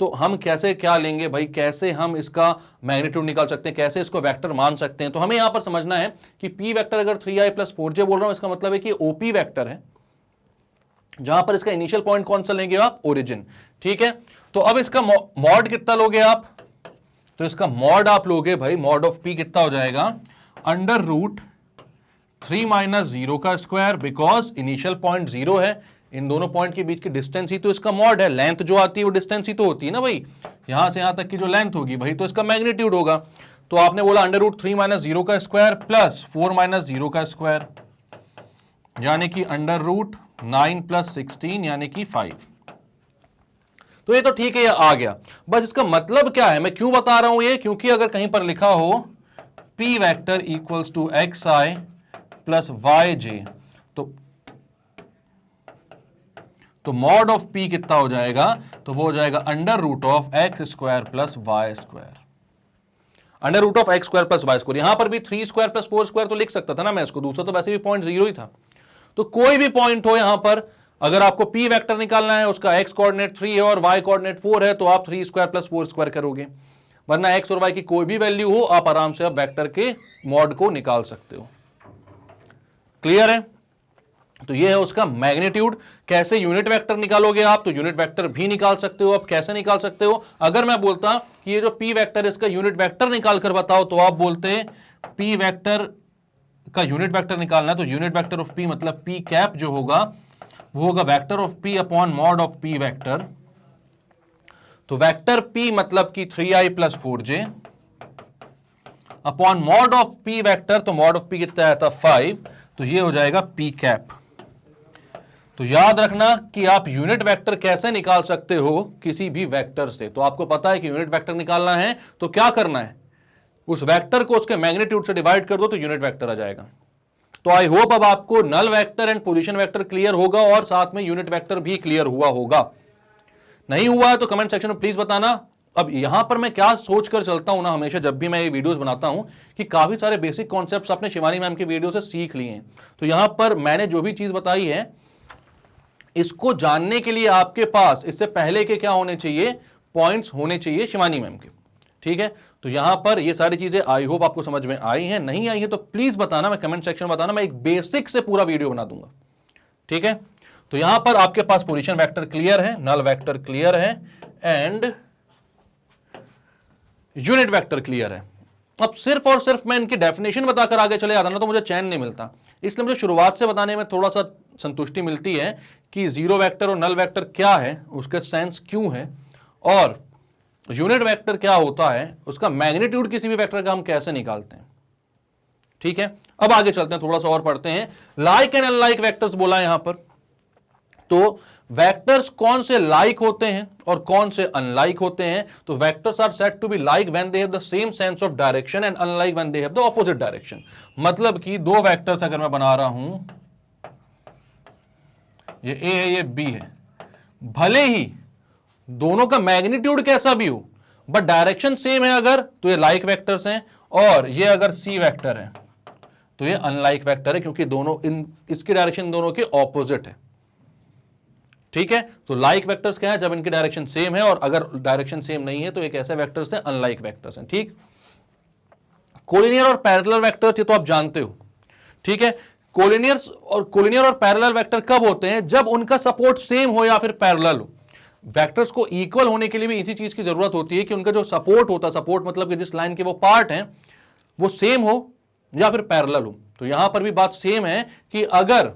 तो हम कैसे क्या लेंगे भाई, कैसे हम इसका मैग्नीट्यूड निकाल सकते हैं, कैसे इसको वेक्टर मान सकते हैं। तो हमें यहां पर समझना है कि P वेक्टर अगर 3i + 4j बोल रहा हूं, इसका मतलब है कि OP वेक्टर है, जहां पर इसका इनिशियल पॉइंट कौन सा लेंगे आप, ओरिजिन। ठीक है, तो अब इसका मॉड कितना लोगे आप, तो इसका मॉड आप लोगे भाई, मॉड ऑफ P कितना हो जाएगा, √3 - 0 का स्क्वायर, बिकॉज इनिशियल पॉइंट 0 है, इन दोनों पॉइंट के बीच की डिस्टेंस ही तो इसका मॉड है। लेंथ जो आती है वो डिस्टेंस ही तो होती है ना भाई, यहां से यहां तक की जो लेंथ होगी भाई, तो इसका मैग्नीट्यूड होगा। तो आपने बोला √3 - 0 का स्क्वायर प्लस 4 - 0 का स्क्वायर, यानी कि √9 + 16 यानी कि 5। तो ये तो ठीक है, ये आ गया। बस इसका मतलब क्या है, मैं क्यों बता रहा हूं ये, क्योंकि अगर कहीं पर लिखा हो P vector equals to xi + yj, तो मॉड ऑफ P कितना हो जाएगा, तो वो हो जाएगा √(x² + y²। √(x² + y²। यहां पर भी 3² + 4² तो लिख सकता था ना मैं इसको, दूसरा तो वैसे भी पॉइंट 0 ही था। तो कोई भी पॉइंट हो यहां पर, अगर आपको P वेक्टर निकालना है, उसका x कोऑर्डिनेट 3 है और y कोऑर्डिनेट 4 है, तो आप 3² + 4² करोगे, वरना x और y की कोई भी वैल्यू हो, आप आराम से आप वेक्टर के मॉड को निकाल सकते हो। क्लियर है? तो ये है उसका मैग्नीट्यूड। कैसे यूनिट वेक्टर निकालोगे आप, तो यूनिट वेक्टर भी निकाल सकते हो। आप कैसे निकाल सकते हो, अगर मैं बोलता कि ये जो P वेक्टर है इसका यूनिट वेक्टर निकाल कर बताओ, तो आप बोलते P वेक्टर का यूनिट वेक्टर निकालना है, तो यूनिट वेक्टर ऑफ P मतलब P कैप जो होगा वो होगा vector of P upon mod of P vector. तो वेक्टर P मतलब कि 3i + 4j upon mod of P vector, तो मॉड ऑफ P कितना आया था 5, तो ये हो जाएगा P कैप। तो याद रखना कि आप यूनिट वेक्टर कैसे निकाल सकते हो किसी भी वेक्टर से। तो आपको पता है कि यूनिट वेक्टर निकालना है तो क्या करना है, उस वेक्टर को उसके मैग्नीट्यूड से डिवाइड कर दो तो यूनिट वेक्टर आ जाएगा। तो आई होप अब आपको null vector and position vector clear होगा और साथ में यूनिट वेक्टर भी क्लियर हुआ होगा। नहीं हुआ है तो कमेंट सेक्शन में प्लीज बताना। अब यहां पर मैं क्या सोच कर चलता हूं ना, हमेशा जब भी मैं ये वीडियोस बनाता हूं, कि काफी सारे बेसिक कॉन्सेप्ट्स आपने शिवानी मैम की वीडियो से सीख लिए हैं। तो यहां पर मैंने जो भी चीज बताई है, इसको जानने के लिए आपके पास इससे पहले के क्या होने चाहिए, पॉइंट्स होने चाहिए शिवानी मैम के। ठीक है, तो यहां पर ये सारी चीजें आई होप आपको समझ में आई हैं। नहीं आई है तो प्लीज बताना, मैं कमेंट सेक्शन में बताना, मैं एक बेसिक से पूरा वीडियो बना दूंगा। ठीक है, तो यहां पर आपके पास पोजीशन वेक्टर क्लियर है, नल वेक्टर क्लियर है एंड यूनिट वेक्टर क्लियर है। अब सिर्फ और सिर्फ मैं इनकी डेफिनेशन बताकर आगे चले जाता ना तो मुझे चैन नहीं मिलता, इसलिए मुझे शुरुआत से बताने में थोड़ा सा संतुष्टि मिलती है कि जीरो वेक्टर और नल वेक्टर क्या है, उसके सेंस क्यों है, और यूनिट वेक्टर क्या होता है, उसका मैग्नीट्यूड किसी भी वेक्टर का हम कैसे निकालते हैं। ठीक है, अब आगे चलते हैं, थोड़ा सा और पढ़ते हैं। लाइक एंड अनलाइक वेक्टर्स बोला यहां पर, तो वेक्टर्स कौन से लाइक होते हैं और कौन से अनलाइक होते हैं। तो vectors are said to be like when they have the same sense of direction and unlike when they have the opposite direction. मतलब कि दो वेक्टर्स अगर मैं बना रहा हूं, ये ए है ये बी है, भले ही दोनों का मैग्नीट्यूड कैसा भी हो बट डायरेक्शन सेम है अगर, तो ये लाइक वेक्टर्स हैं, और ये अगर सी वेक्टर है तो ये अनलाइक वेक्टर है, क्योंकि दोनों इसकी डायरेक्शन दोनों के ऑपोजिट है। ठीक है, तो लाइक वेक्टर्स क्या है, जब इनकी डायरेक्शन सेम है, और अगर डायरेक्शन सेम नहीं है तो एक ऐसे वेक्टर्स हैं अनलाइक वेक्टर्स हैं। ठीक, कोलिनियर और पैरेलल वेक्टर्स ये तो आप जानते हो। ठीक है, कोलिनियर और पैरेलल वेक्टर कब होते हैं, जब उनका सपोर्ट सेम हो या फिर पैरेलल हो। वेक्टर्स को इक्वल होने के लिए भी इसी चीज की जरूरत होती है कि उनका जो सपोर्ट होता है, सपोर्ट मतलब कि जिस लाइन के वो पार्ट हैं वो सेम हो या फिर पैरेलल हो। तो यहां पर भी बात सेम है कि अगर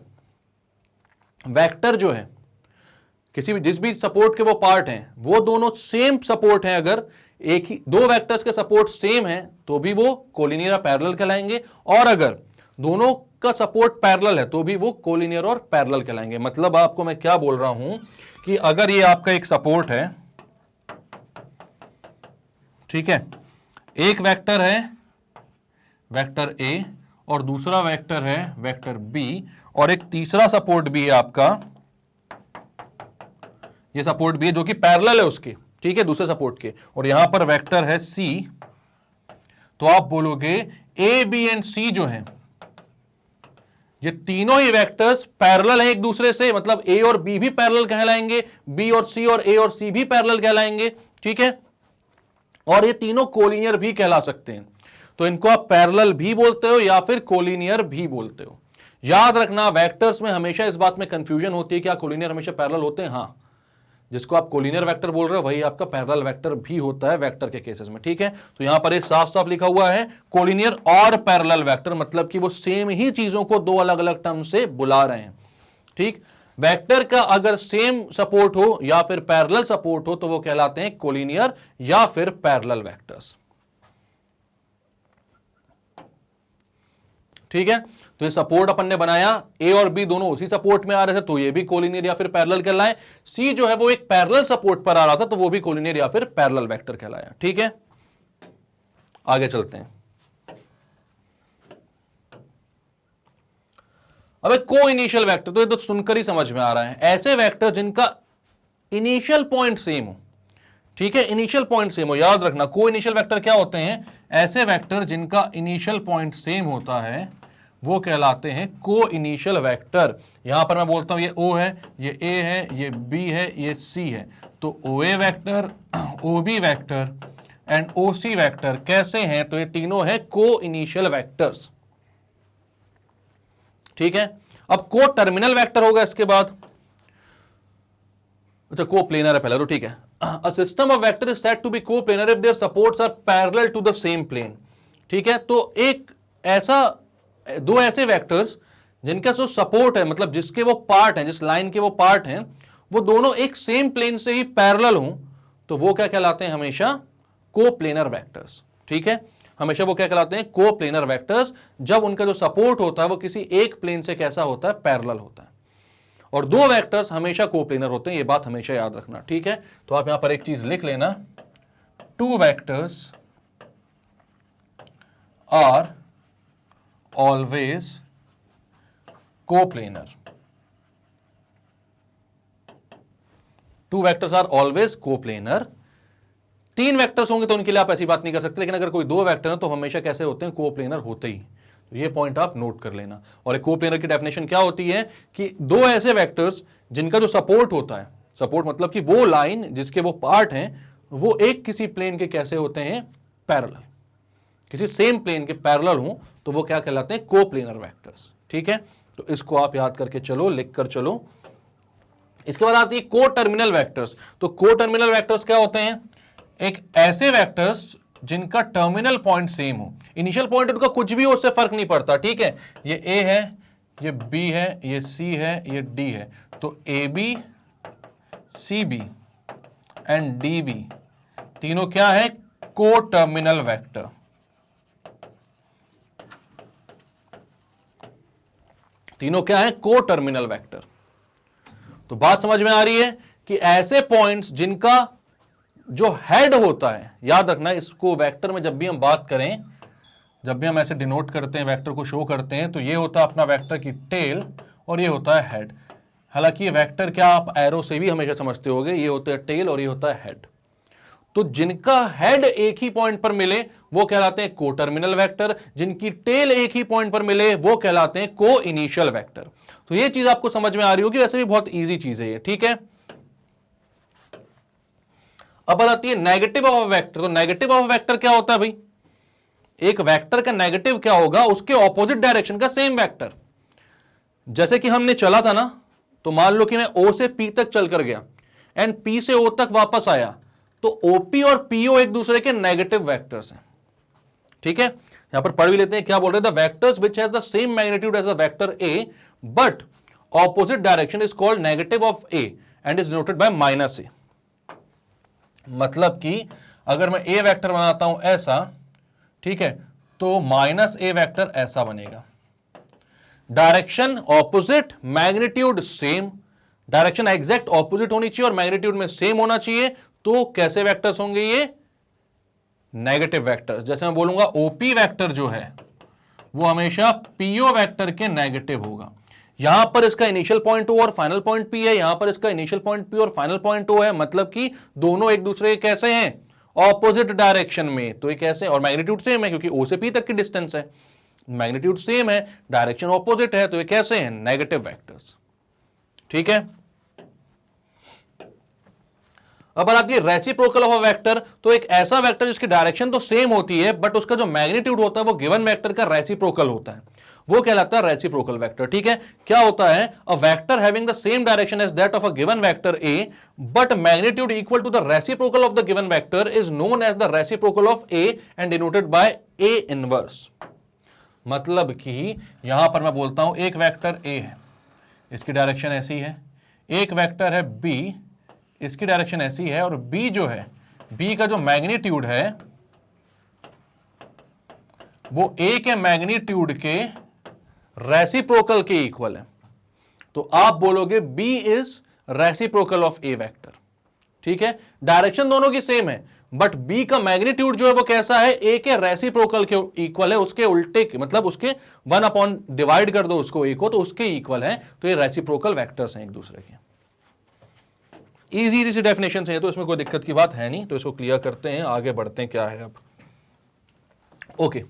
वेक्टर जो है किसी भी जिस भी सपोर्ट के वो पार्ट हैं वो दोनों सेम सपोर्ट हैं, अगर एक ही दो वेक्टर्स के सपोर्ट सेम हैं तो भी वो कोलिनियर या पैरेलल कहलाएंगे, और अगर दोनों का सपोर्ट पैरेलल है तो भी वो कोलिनियर और पैरेलल कहलाएंगे। मतलब आपको मैं क्या बोल रहा हूं कि अगर ये आपका एक सपोर्ट है, ठीक है, एक वेक्टर है वेक्टर ए और दूसरा वेक्टर है वेक्टर बी और एक तीसरा सपोर्ट भी है आपका, ये सपोर्ट भी है जो कि पैरेलल है उसके, ठीक है, दूसरे सपोर्ट के, और यहां पर वेक्टर है सी, तो आप बोलोगे ए बी एंड सी जो है ये तीनों ही वेक्टर्स पैरेलल हैं एक दूसरे से, मतलब ए और बी भी पैरेलल कहलाएंगे, बी और सी और ए और सी भी पैरेलल कहलाएंगे, ठीक है, और ये तीनों कोलिनियर भी कहला सकते हैं। तो इनको आप पैरेलल भी बोलते हो या फिर कोलिनियर भी बोलते हो। याद रखना वेक्टर्स में हमेशा इस बात में कंफ्यूजन होती है कि क्या कोलिनियर हमेशा पैरेलल होते हैं? हाँ, जिसको आप कोलिनियर वेक्टर बोल रहे हो वही आपका पैरेलल वेक्टर भी होता है वेक्टर के केसेस में, ठीक है। तो यहां पर ये साफ साफ लिखा हुआ है कोलिनियर और पैरेलल वेक्टर, मतलब कि वो सेम ही चीजों को दो अलग अलग टर्म से बुला रहे हैं, ठीक। वेक्टर का अगर सेम सपोर्ट हो या फिर पैरेलल सपोर्ट हो तो वो कहलाते हैं कोलिनियर या फिर पैरेलल वेक्टर्स, ठीक है। तो ये सपोर्ट अपन ने बनाया, ए और बी दोनों उसी सपोर्ट में आ रहे थे तो ये भी कोलिनियर या फिर पैरेलल कहलाए। सी जो है वो एक पैरेलल सपोर्ट पर आ रहा था तो वो भी कोलिनियर या फिर पैरेलल वेक्टर कहलाया, ठीक है। आगे चलते हैं। अब एक को इनिशियल वेक्टर, तो ये तो सुनकर ही समझ में आ रहा है, ऐसे वेक्टर जिनका इनिशियल पॉइंट सेम हो, ठीक है, इनिशियल पॉइंट सेम हो। याद रखना को इनिशियल वेक्टर क्या होते हैं? ऐसे वेक्टर जिनका इनिशियल पॉइंट सेम होता है वो कहलाते हैं को इनिशियल वेक्टर। यहां पर मैं बोलता हूं ये ओ है, ये ए है, ये बी है, ये सी है, तो O A vector, O B vector and O C vector कैसे हैं? तो ये तीनों है को इनिशियल वेक्टर्स, ठीक है। अब को टर्मिनल वेक्टर होगा इसके बाद, अच्छा को प्लेनर है पहले तो, ठीक है। A system of vector is said to be coplanar if their supports are parallel to the same plane, ठीक है। तो एक ऐसा, दो ऐसे वेक्टर्स जिनका जो सपोर्ट है, मतलब जिसके वो पार्ट हैं, जिस लाइन के वो पार्ट हैं, वो दोनों एक सेम प्लेन से ही पैरेलल हों तो वो क्या कहलाते हैं? हमेशा कोप्लेनर वेक्टर्स, ठीक है। हमेशा वो क्या कहलाते हैं? कोप्लेनर वेक्टर्स, जब उनका जो सपोर्ट होता है वो किसी एक प्लेन से कैसा होता है? पैरेलल होता है। और दो वेक्टर्स हमेशा कोप्लेनर होते हैं, ये बात हमेशा याद रखना, ठीक है। तो आप यहां पर एक चीज लिख लेना, two vectors are always coplanar, two vectors are always coplanar. तीन वेक्टर्स होंगे तो उनके लिए आप ऐसी बात नहीं कर सकते, लेकिन अगर कोई दो वेक्टर है तो हमेशा कैसे होते हैं? कोप्लेनर होते ही। तो ये पॉइंट आप नोट कर लेना। और एक कोप्लेनर की डेफिनेशन क्या होती है कि दो ऐसे वेक्टर्स जिनका जो सपोर्ट होता है, सपोर्ट मतलब कि वो लाइन जिसके वो पार्ट हैं वो एक किसी प्लेन के कैसे होते हैं? पैरेलल, किसी सेम प्लेन के पैरेलल हो तो वो क्या कहलाते हैं? कोप्लेनर वेक्टर्स, ठीक है। तो इसको आप याद करके चलो, लिख कर चलो। इसके बाद आती है को टर्मिनल वेक्टर्स। तो को टर्मिनल वेक्टर्स क्या होते हैं? एक ऐसे वेक्टर्स जिनका टर्मिनल पॉइंट सेम हो, इनिशियल पॉइंट उनका कुछ भी हो उससे फर्क नहीं पड़ता, ठीक है। ये ए है, ये बी है, ये सी है, ये डी है, तो A B, C B and D B तीनों क्या है? को टर्मिनल वेक्टर। तीनों क्या है? को टर्मिनल वेक्टर। तो बात समझ में आ रही है कि ऐसे पॉइंट्स जिनका जो हेड होता है, याद रखना इसको वेक्टर में जब भी हम बात करें, जब भी हम ऐसे डिनोट करते हैं, वेक्टर को शो करते हैं, तो ये होता है अपना वेक्टर की टेल और ये होता है हेड। हालांकि ये वेक्टर क्या आप एरो से भी हमेशा समझते होंगे, ये होता है टेल और ये होता है हेड। तो जिनका हेड एक ही पॉइंट पर मिले वो कहलाते हैं को टर्मिनल वेक्टर, जिनकी टेल एक ही पॉइंट पर मिले वो कहलाते हैं को इनिशियल वेक्टर। तो ये चीज आपको समझ में आ रही होगी, वैसे भी बहुत ईजी चीज है ये, ठीक है। अब बताती है नेगेटिव ऑफ वेक्टर। तो नेगेटिव ऑफ वेक्टर क्या होता है भाई? एक वेक्टर का नेगेटिव क्या होगा? उसके ऑपोजिट डायरेक्शन का सेम वेक्टर। जैसे कि हमने चला था ना, तो मान लो कि मैं ओ से पी तक चलकर गया एंड पी से ओ तक वापस आया, तो ओपी और पीओ एक दूसरे के नेगेटिव वेक्टर्स हैं, ठीक है। यहां पर पढ़ भी लेते हैं, क्या बोल रहे हैं? The vectors which has the same magnitude as the vector A but opposite direction is called negative of A and is denoted by minus A. मतलब कि अगर मैं ए वेक्टर बनाता हूं ऐसा, ठीक है, तो माइनस ए वेक्टर ऐसा बनेगा। Direction opposite, magnitude same, direction exact opposite होनी चाहिए और मैग्नीट्यूड में सेम होना चाहिए, तो कैसे वेक्टर्स होंगे ये? Negative vectors. जैसे मैं बोलूंगा ओपी वेक्टर जो है वो हमेशा पीओ वेक्टर के नेगेटिव होगा। यहां पर इसका इनिशियल पॉइंट ओ और फाइनल पॉइंट पी है, यहां पर इसका इनिशियल पॉइंट पी और फाइनल पॉइंट ओ है, मतलब कि दोनों एक दूसरे के कैसे हैं? ऑपोजिट डायरेक्शन में। तो ये कैसे? और मैग्नीट्यूड सेम है क्योंकि ओ से पी तक की डिस्टेंस है, मैग्नीट्यूड सेम है, डायरेक्शन ऑपोजिट है, तो ये कैसे हैं? Negative vectors. ठीक है। अब आती है रेसिप्रोकल ऑफ अ वेक्टर, तो एक ऐसा वेक्टर जिसकी डायरेक्शन तो सेम होती है बट उसका जो मैग्नीट्यूड होता है वो गिवन वेक्टर का रेसिप्रोकल होता है, वो कहलाता है रेसिप्रोकल वेक्टर। ठीक है। क्या होता है? A vector having the same direction as that of a given vector A but magnitude equal to the reciprocal of the given vector is known as the reciprocal of A and denoted by A inverse. मतलब कि यहां पर मैं बोलता हूं एक वेक्टर ए है, इसकी डायरेक्शन ऐसी है, एक वेक्टर है बी, इसकी डायरेक्शन ऐसी है, और बी जो है, बी का जो मैग्नीट्यूड है वो ए के मैग्नीट्यूड के रेसिप्रोकल के इक्वल है, तो आप बोलोगे B is reciprocal of A vector. ठीक है। डायरेक्शन दोनों की सेम है बट बी का मैग्नीट्यूड जो है वो कैसा है? ए के रेसिप्रोकल के इक्वल है, उसके उल्टे के, मतलब उसके 1 अपॉन डिवाइड कर दो उसको ए को तो उसके इक्वल है, तो ये रेसिप्रोकल वेक्टर्स हैं एक दूसरे के। इजी सी डेफिनेशन है, तो इसमें कोई दिक्कत की बात है नहीं, तो इसको क्लियर करते हैं, आगे बढ़ते हैं क्या है अब। ओके,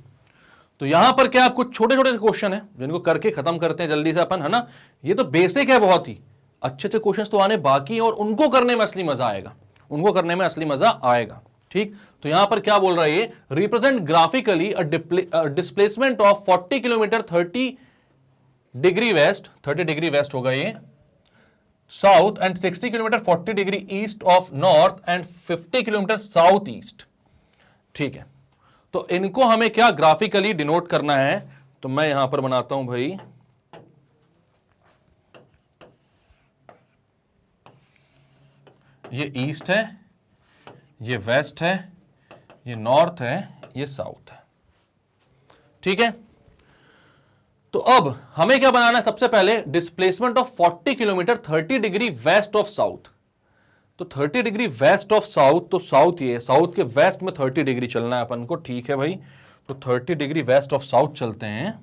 तो यहां पर क्या कुछ छोटे छोटे क्वेश्चन है जिनको करके खत्म करते हैं जल्दी से अपन, है ना। ये तो बेसिक है, बहुत ही अच्छे अच्छे क्वेश्चंस तो आने बाकी हैं और उनको करने में असली मजा आएगा, उनको करने में असली मजा आएगा। ठीक। तो यहां पर क्या बोल रहा है ये? Represent graphically a displacement of 40 kilometre 30 degree west, 30 degree west होगा ये, south and 60 kilometre 40 degree east of north and 50 kilometre south east. ठीक है। तो इनको हमें क्या ग्राफिकली डिनोट करना है, तो मैं यहां पर बनाता हूं भाई, ये ईस्ट है, ये वेस्ट है, ये नॉर्थ है, ये साउथ है। ठीक है। तो अब हमें क्या बनाना है? सबसे पहले displacement of 40 kilometre 30 degree west of south. तो 30 डिग्री वेस्ट ऑफ साउथ, तो साउथ ये, साउथ के वेस्ट में 30 डिग्री चलना है अपन को। ठीक है भाई, तो 30 डिग्री वेस्ट ऑफ साउथ चलते हैं,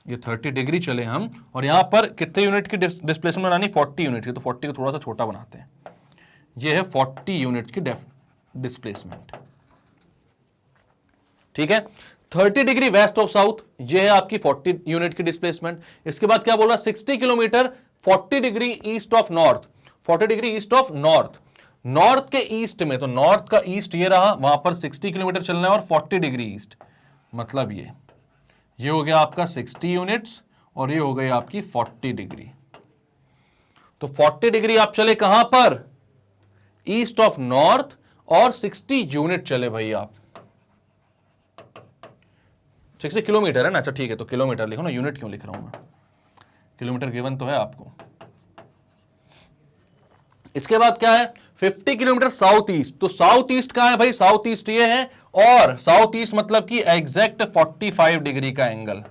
ये 30 डिग्री चले हम, और यहां पर कितने यूनिट की डिस्प्लेसमेंट बनानी? 40 यूनिट की, तो 40 को थोड़ा सा छोटा बनाते हैं, ये है 40 यूनिट की डिस्प्लेसमेंट। ठीक है। 30 डिग्री वेस्ट ऑफ साउथ, ये है आपकी 40 यूनिट की डिस्प्लेसमेंट। इसके बाद क्या बोल रहा? 60 kilometre 40 degree east of north, 40 degree east of north, north के ईस्ट में, तो नॉर्थ का ईस्ट ये रहा, वहां पर 60 किलोमीटर चलना है और 40 डिग्री ईस्ट, मतलब ये हो गया आपका 60 यूनिट्स और ये हो गई आपकी 40 डिग्री। तो 40 डिग्री आप चले कहां पर? ईस्ट ऑफ नॉर्थ, और 60 यूनिट चले भाई आप, 60 किलोमीटर है ना, अच्छा ठीक है, तो किलोमीटर लिखो ना, यूनिट क्यों लिख रहा हूं मैं, किलोमीटर गिवन तो है आपको। इसके बाद क्या है? 50 किलोमीटर साउथ ईस्ट, तो साउथ ईस्ट कहां है भाई? साउथ ईस्ट ये है, और साउथ ईस्ट मतलब कि एग्जैक्ट 45 डिग्री का एंगल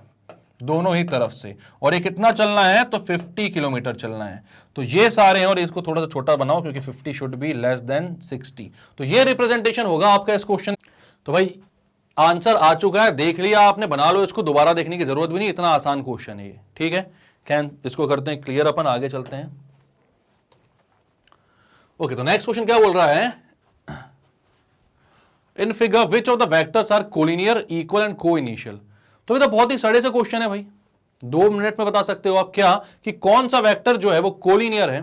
दोनों ही तरफ से, और ये कितना चलना है? तो 50 किलोमीटर चलना है। तो ये सारे हैं, और इसको थोड़ा सा छोटा बनाओ क्योंकि 50 शुड बी लेस देन 60। तो ये रिप्रेजेंटेशन होगा आपका इस क्वेश्चन। तो भाई आंसर आ चुका है, देख लिया आपने, बना लो, इसको दोबारा देखने की जरूरत भी नहीं, इतना आसान क्वेश्चन है ये। ठीक है। कैन इसको करते हैं क्लियर, अपन आगे चलते हैं। ओके, तो नेक्स्ट क्वेश्चन क्या बोल रहा है? In figure which of the vectors are collinear, equal and co initial. तो ये तो बहुत ही सड़े से क्वेश्चन है भाई, 2 मिनट में बता सकते हो आप क्या, कि कौन सा वेक्टर जो है वो कोलिनियर है,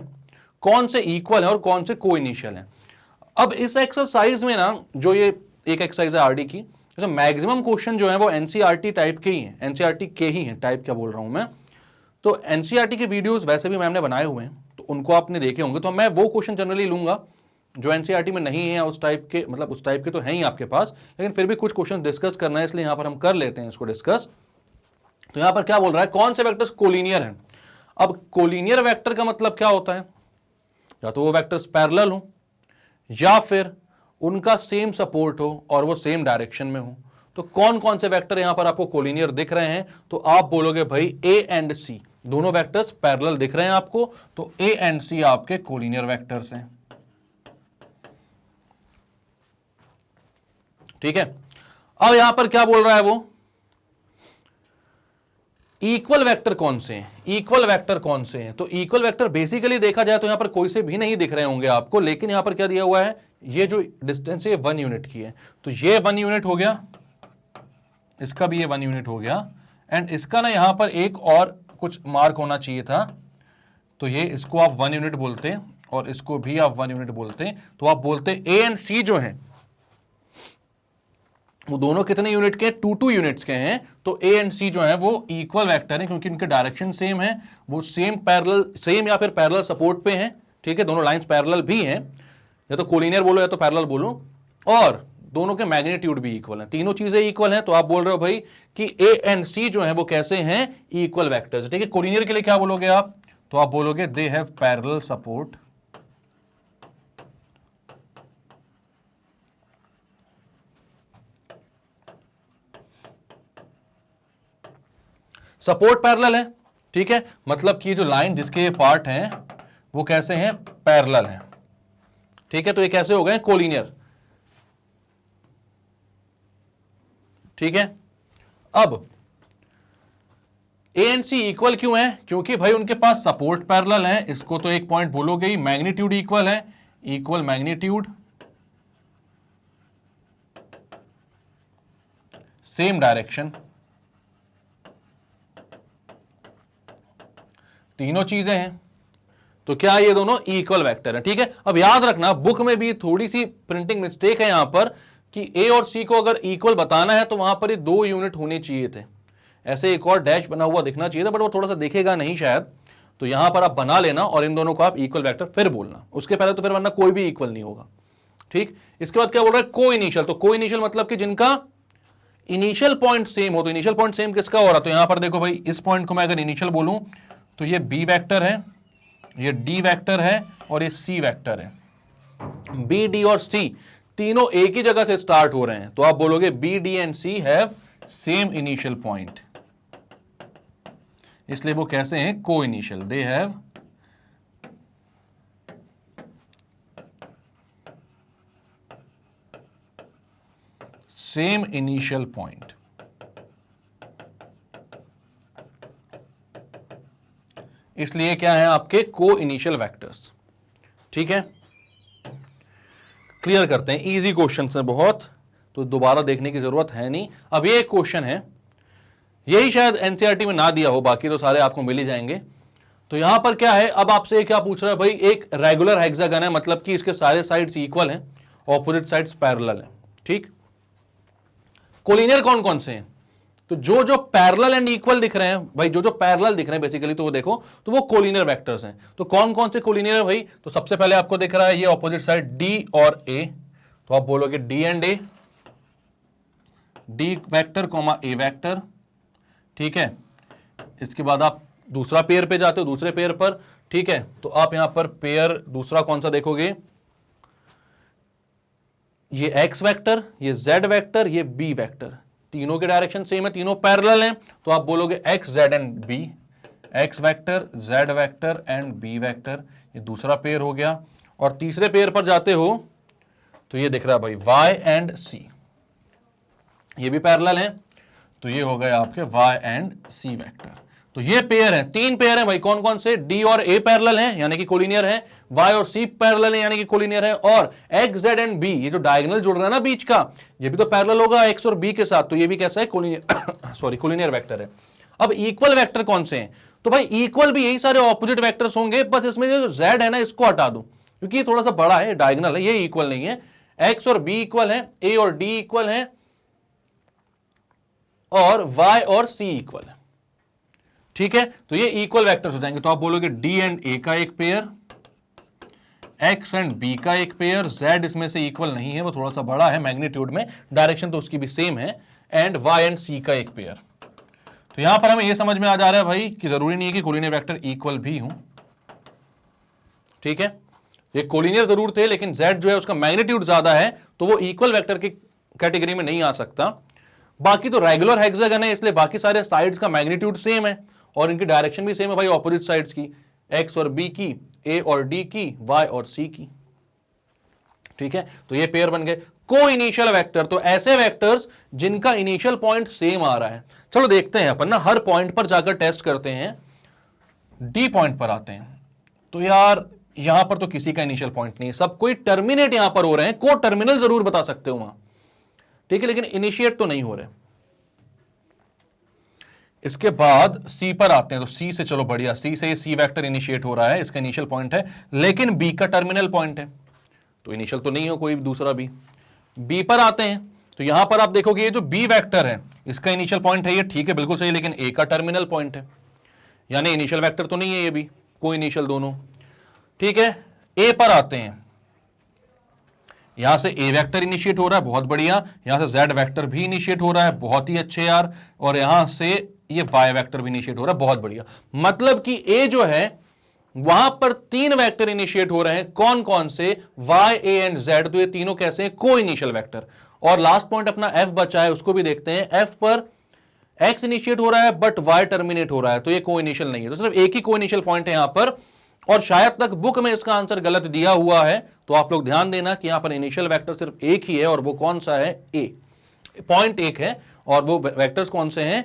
कौन से इक्वल है और कौन से को इनिशियल है। अब इस एक्सरसाइज में ना, जो ये एक एक्सरसाइज है आरडी की, जैसे मैक्सिमम क्वेश्चन जो है वो एनसीईआरटी टाइप के ही हैं, एनसीईआरटी के ही हैं, टाइप क्या बोल रहा हूं मैं। तो एनसीईआरटी के वीडियोस वैसे भी मैम ने बनाए हुए हैं, तो उनको आपने देखे होंगे, तो मैं वो क्वेश्चन जनरली लूंगा जो एनसीईआरटी में नहीं है, उस टाइप के, मतलब उस टाइप के तो हैं ही आपके पास, लेकिन फिर भी कुछ क्वेश्चन डिस्कस करना है, इसलिए यहां पर हम कर लेते हैं इसको डिस्कस। तो यहां पर क्या बोल रहा है? कौन से वेक्टर्स कोलिनियर हैं। अब कोलिनियर वेक्टर का मतलब क्या होता है? या तो वो वेक्टर्स पैरेलल हो, या फिर उनका सेम सपोर्ट हो और वो सेम डायरेक्शन में हो। तो कौन कौन से वेक्टर यहां पर आपको कोलिनियर दिख रहे हैं? तो आप बोलोगे भाई ए एंड सी, दोनों वेक्टर्स पैरेलल दिख रहे हैं आपको, तो ए एंड सी आपके कोलिनियर वेक्टर्स हैं। ठीक है, अब यहां पर क्या बोल रहा है वो, इक्वल वेक्टर कौन से हैं? इक्वल वेक्टर कौन से हैं? तो इक्वल वेक्टर बेसिकली देखा जाए तो यहां पर कोई से भी नहीं दिख रहे होंगे आपको, लेकिन यहां पर क्या दिया हुआ है, ये जो डिस्टेंस है 1 यूनिट की है, तो ये 1 यूनिट हो गया, इसका भी ये 1 यूनिट हो गया, एंड इसका ना यहां पर एक और कुछ मार्क होना चाहिए था, तो ये इसको आप 1 यूनिट बोलते और इसको भी आप 1 यूनिट बोलते, तो आप बोलते ए एंड सी जो है वो दोनों कितने यूनिट के? 2 यूनिट्स के हैं। तो ए एंड सी जो है वो इक्वल वेक्टर है, क्योंकि इनके डायरेक्शन सेम है, वो सेम या फिर पैरेलल सपोर्ट पे हैं। ठीक है, दोनों लाइंस पैरेलल भी हैं, या तो कोलिनियर बोलो या तो पैरेलल बोलो, और दोनों के मैग्नीट्यूड भी इक्वल हैं, तीनों चीजें इक्वल हैं। तो आप बोल रहे हो भाई कि ए एंड सी जो है वो कैसे हैं? Equal vectors. ठीक है, कोलिनियर के लिए क्या बोलोगे आप? तो आप बोलोगे they have parallel support, support parallel है। ठीक है, मतलब कि जो लाइन जिसके ये पार्ट हैं वो कैसे हैं? पैरेलल हैं। ठीक है, तो ये कैसे हो गए? कोलिनियर। ठीक है, अब ए एंड सी इक्वल क्यों है? क्योंकि भाई उनके पास सपोर्ट पैरेलल है, इसको तो एक पॉइंट बोलोगे ही, मैग्नीट्यूड इक्वल है, इक्वल मैग्नीट्यूड, सेम डायरेक्शन, तीनों चीजें हैं, तो क्या ये दोनों इक्वल वेक्टर हैं। ठीक है, अब याद रखना बुक में भी थोड़ी सी प्रिंटिंग मिस्टेक है यहां पर, कि ए और सी को अगर इक्वल बताना है तो वहां पर ये 2 यूनिट होने चाहिए थे, ऐसे एक और डैश बना हुआ दिखना चाहिए था, बट वो थोड़ा सा दिखेगा नहीं शायद, तो यहां पर आप बना लेना और इन दोनों को आप इक्वल वेक्टर फिर बोलना, उसके पहले तो फिर वरना कोई भी इक्वल नहीं होगा। ठीक, इसके बाद क्या बोल रहा है? को इनिशियल। तो को इनिशियल मतलब कि जिनका इनिशियल पॉइंट सेम हो, तो इनिशियल पॉइंट सेम किसका हो रहा? तो यहां पर देखो भाई, इस पॉइंट को मैं अगर इनिशियल बोलूं तो ये बी वेक्टर है, ये डी वेक्टर है और ये सी वेक्टर है। बी, डी और सी तीनों एक ही जगह से स्टार्ट हो रहे हैं, तो आप बोलोगे B, D and C have same initial point, इसलिए वो कैसे हैं? Co initial, they have same initial point. इसलिए क्या है आपके? को इनिशियल वेक्टर्स। ठीक है, क्लियर करते हैं, इजी क्वेश्चन है बहुत, तो दोबारा देखने की जरूरत है नहीं। अब ये एक क्वेश्चन है, यही शायद एनसीईआरटी में ना दिया हो, बाकी तो सारे आपको मिल ही जाएंगे। तो यहां पर क्या है, अब आपसे क्या पूछ रहा है भाई, एक रेगुलर हेक्सागन है, मतलब कि इसके सारे साइड्स इक्वल हैं, ऑपोजिट साइड्स पैरेलल हैं। ठीक, कोलिनियर कौन कौन से हैं? तो जो जो पैरेलल एंड इक्वल दिख रहे हैं भाई, जो जो पैरेलल दिख रहे हैं बेसिकली, तो वो देखो, तो वो कोलिनियर वेक्टर्स हैं। तो कौन कौन से कोलिनियर है भाई? तो सबसे पहले आपको दिख रहा है ये ऑपोजिट साइड डी और ए, तो आप बोलोगे D and A, D vector comma A vector. ठीक है, इसके बाद आप दूसरा पेयर पे जाते हो, दूसरे पेयर पर। ठीक है, तो आप यहां पर पेयर दूसरा कौन सा देखोगे? ये एक्स वेक्टर, ये जेड वेक्टर, ये बी वेक्टर, तीनों के डायरेक्शन सेम है, तीनों पैरेलल हैं, तो आप बोलोगे X, Z and B, X vector, Z vector and B vector, ये दूसरा पेयर हो गया। और तीसरे पेयर पर जाते हो तो ये दिख रहा है भाई वाई एंड सी, ये भी पैरेलल हैं, तो ये हो गए आपके वाई एंड सी वेक्टर। तो ये पेयर है, 3 पेयर है भाई, कौन कौन से? डी और ए पैरेलल हैं यानी कि कोलिनियर है, वाई और सी पैरेलल है यानी कि कोलिनियर है, और एक्स, जेड एंड बी, ये जो डायगोनल जुड़ रहा है ना बीच का, ये भी तो पैरेलल होगा एक्स और बी के साथ, तो ये भी कैसा है? कोलिनियर सॉरी कोलिनियर वेक्टर है। अब इक्वल वेक्टर कौन से हैं? तो भाई इक्वल भी यही सारे ऑपोजिट वेक्टर्स होंगे, बस इसमें जो जेड है ना इसको हटा दो, क्योंकि ये थोड़ा सा बड़ा है, डायगोनल है, ये इक्वल नहीं है। एक्स और बी इक्वल है, ए और डी इक्वल है, और वाई और सी इक्वल है। ठीक है, तो ये इक्वल वेक्टर्स हो जाएंगे, तो आप बोलोगे डी एंड ए का एक पेयर, एक्स एंड बी का एक पेयर, जेड इसमें से इक्वल नहीं है, वो थोड़ा सा बड़ा है मैग्नीट्यूड में, डायरेक्शन तो उसकी भी सेम है, एंड वाई एंड सी का एक पेयर। तो यहां पर हमें यह समझ में आ जा रहा है भाई कि जरूरी नहीं है कि कोलिनियर वेक्टर इक्वल भी हो। ठीक है, ये कोलिनियर जरूर थे, लेकिन जेड जो है उसका मैग्नीट्यूड ज्यादा है, तो वो इक्वल वेक्टर की कैटेगरी में नहीं आ सकता। बाकी तो रेगुलर हेक्सागन है, इसलिए बाकी सारे साइड्स का मैग्नीट्यूड सेम है और इनकी डायरेक्शन भी सेम है भाई, ऑपोजिट साइड्स की, एक्स और बी की, ए और डी की, वाई और सी की। ठीक है, तो ये पेयर बन गए। को इनिशियल वेक्टर, तो ऐसे वेक्टर्स जिनका इनिशियल पॉइंट सेम आ रहा है। चलो देखते हैं अपन ना, हर पॉइंट पर जाकर टेस्ट करते हैं। डी पॉइंट पर आते हैं, तो यार यहां पर तो किसी का इनिशियल पॉइंट नहीं है, सब कोई टर्मिनेट यहां पर हो रहे हैं, को टर्मिनल जरूर बता सकते हो वहां, ठीक है, लेकिन इनिशिएट तो नहीं हो रहे। इसके बाद सी पर आते हैं, तो सी से चलो बढ़िया, सी से सी वेक्टर इनिशिएट हो रहा है, इसका इनिशियल पॉइंट है, लेकिन बी का टर्मिनल पॉइंट है, तो इनिशियल तो नहीं हो कोई दूसरा भी। बी पर आते हैं, तो यहां पर आप देखोगे ये जो बी वेक्टर है इसका इनिशियल पॉइंट है ये, ठीक है बिल्कुल सही, लेकिन ए का टर्मिनल पॉइंट है, यानी इनिशियल वेक्टर तो नहीं है ये भी, को इनिशियल दोनों। ठीक है, ए पर आते हैं, यहां से ए वेक्टर इनिशिएट हो रहा है, बहुत बढ़िया, यहां से जेड वेक्टर भी इनिशिएट हो रहा है, बहुत ही अच्छे यार, और यहां से ये वाई वेक्टर भी इनिशिएट हो रहा है, बहुत बढ़िया। मतलब कि ए जो है वहां पर तीन वेक्टर इनिशिएट हो रहे हैं, कौन कौन से, वाई, ए एंड जेड, तो ये तीनों कैसे हैं, को इनिशियल वेक्टर। और लास्ट पॉइंट अपना एफ बचा है, उसको भी देखते हैं। एफ पर एक्स इनिशिएट हो रहा है बट वाई टर्मिनेट हो रहा है, तो ये को इनिशियल नहीं है, तो सिर्फ एक ही को इनिशियल पॉइंट है यहां पर, और शायद तक बुक में इसका आंसर गलत दिया हुआ है, तो आप लोग ध्यान देना कि यहां पर इनिशियल वेक्टर सिर्फ एक ही है, और वो कौन सा है, ए, पॉइंट एक है, और वो वेक्टर्स कौन से हैं,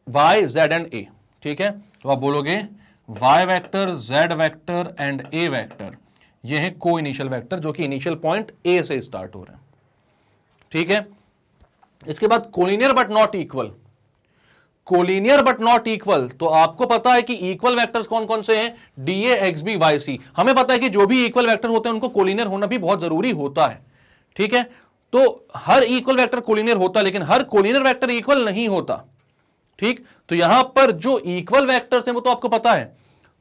वाई, जेड एंड ए। ठीक है, तो आप बोलोगे Y vector, Z vector and A vector, ये है को इनिशियल वेक्टर, जो कि इनिशियल पॉइंट ए से स्टार्ट हो रहे हैं। ठीक है, इसके बाद collinear but not equal, collinear but not equal, तो आपको पता है कि इक्वल वेक्टर्स कौन कौन से हैं, D A X B Y C, हमें पता है कि जो भी इक्वल वेक्टर होते हैं उनको कोलिनियर होना भी बहुत जरूरी होता है। ठीक है, तो हर इक्वल वेक्टर कोलिनियर होता है, लेकिन हर कोलिनियर वेक्टर इक्वल नहीं होता। ठीक, तो यहां पर जो इक्वल वेक्टर्स हैं वो तो आपको पता है,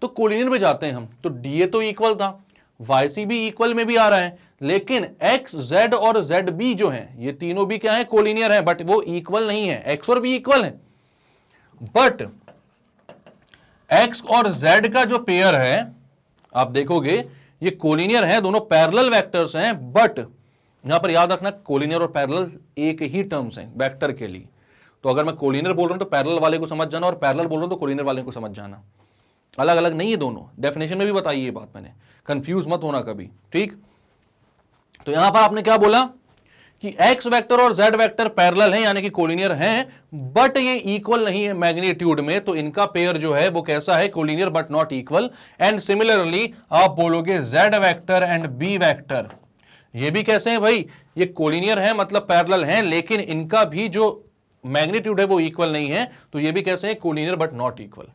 तो कोलिनियर में जाते हैं हम, तो डी ए तो इक्वल था, वाई सी भी इक्वल में भी आ रहा है, लेकिन एक्स, जेड और जेड बी जो है ये तीनों भी क्या है, कोलिनियर है, बट वो इक्वल नहीं है, एक्स और बी इक्वल है, बट एक्स और जेड का जो पेयर है आप देखोगे ये कोलिनियर है, दोनों पैरेलल वेक्टर्स हैं, बट यहां पर याद रखना कोलिनियर और पैरेलल एक ही टर्म्स हैं वेक्टर के लिए, तो अगर मैं कोलिनियर बोल रहा हूं तो पैरेलल वाले को समझ जाना, और पैरेलल बोल रहा हूं तो कोलिनियर वाले को समझ जाना, अलग अलग नहीं है दोनों, डेफिनेशन में भी बताई ये बात मैंने, कंफ्यूज मत होना कभी। ठीक, तो यहां पर आपने क्या बोला कि एक्स वेक्टर और जेड वेक्टर पैरेलल हैं, यानी कि कोलिनियर हैं, बट ये इक्वल नहीं है मैग्नीट्यूड में, तो इनका पेयर जो है वो कैसा है, collinear but not equal. And similarly आप बोलोगे Z vector and B vector, ये भी कैसे हैं भाई, ये कोलिनियर है मतलब पैरेलल हैं, लेकिन इनका भी जो मैग्नीट्यूड है वो इक्वल नहीं है, तो ये भी कैसे हैं, कोलिनियर बट नॉट इक्वल।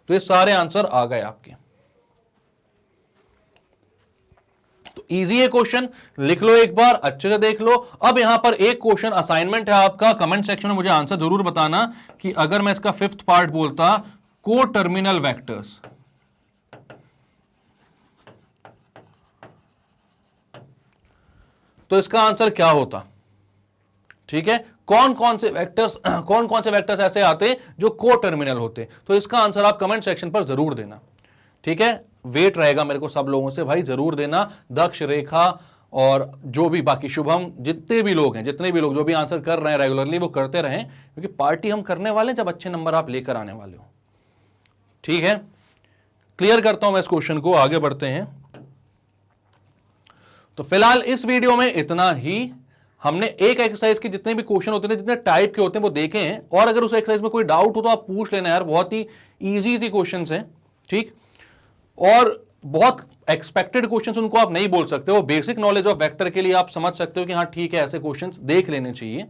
तो ये सारे आंसर आ गए आपके, तो इजी है क्वेश्चन, लिख लो एक बार, अच्छे से देख लो। अब यहां पर एक क्वेश्चन असाइनमेंट है आपका, कमेंट सेक्शन में मुझे आंसर जरूर बताना कि अगर मैं इसका फिफ्थ पार्ट बोलता को टर्मिनल वेक्टर्स, तो इसका आंसर क्या होता। ठीक है, कौन कौन से वेक्टर्स ऐसे आते जो को टर्मिनल होते, तो इसका आंसर आप कमेंट सेक्शन पर जरूर देना। ठीक है, वेट रहेगा मेरे को सब लोगों से, भाई जरूर देना, दक्ष, रेखा और जो भी बाकी शुभम, जितने भी लोग हैं, जितने भी लोग जो भी आंसर कर रहे हैं रेगुलरली वो करते रहें, क्योंकि पार्टी हम करने वाले हैं जब अच्छे नंबर आप लेकर आने वाले हो। ठीक है, क्लियर करता हूं मैं इस क्वेश्चन को, आगे बढ़ते हैं। तो फिलहाल इस वीडियो में इतना ही, हमने एक एक्सरसाइज के जितने भी क्वेश्चन होते हैं, जितने टाइप के होते हैं वो देखे हैं, और अगर उस एक्सरसाइज में कोई डाउट हो तो आप पूछ लेना यार, बहुत ही इजी क्वेश्चंस हैं। ठीक, और बहुत एक्सपेक्टेड क्वेश्चंस उनको आप नहीं बोल सकते हो, बेसिक नॉलेज ऑफ वेक्टर के लिए आप समझ सकते हो कि हाँ ठीक है ऐसे क्वेश्चंस देख लेने चाहिए,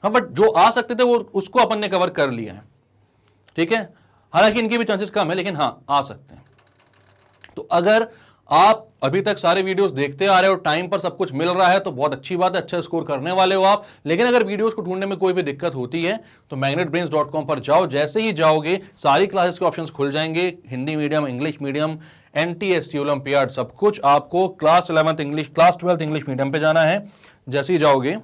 हाँ, बट जो आ सकते थे वो उसको अपन ने कवर कर लिया है। ठीक है, हालांकि इनके भी चांसेस कम है, लेकिन हाँ आ सकते हैं। तो अगर आप अभी तक सारे वीडियोस देखते आ रहे हो, टाइम पर सब कुछ मिल रहा है, तो बहुत अच्छी बात है, अच्छा स्कोर करने वाले हो आप। लेकिन अगर वीडियोस को ढूंढने में कोई भी दिक्कत होती है तो magnetbrains.com पर जाओ, जैसे ही जाओगे सारी क्लासेस के ऑप्शंस खुल जाएंगे, Hindi medium, English medium, NTST, olympiad, सब कुछ। आपको class 11th English, class 12th English medium पे जाना है, जैसे ही जाओगे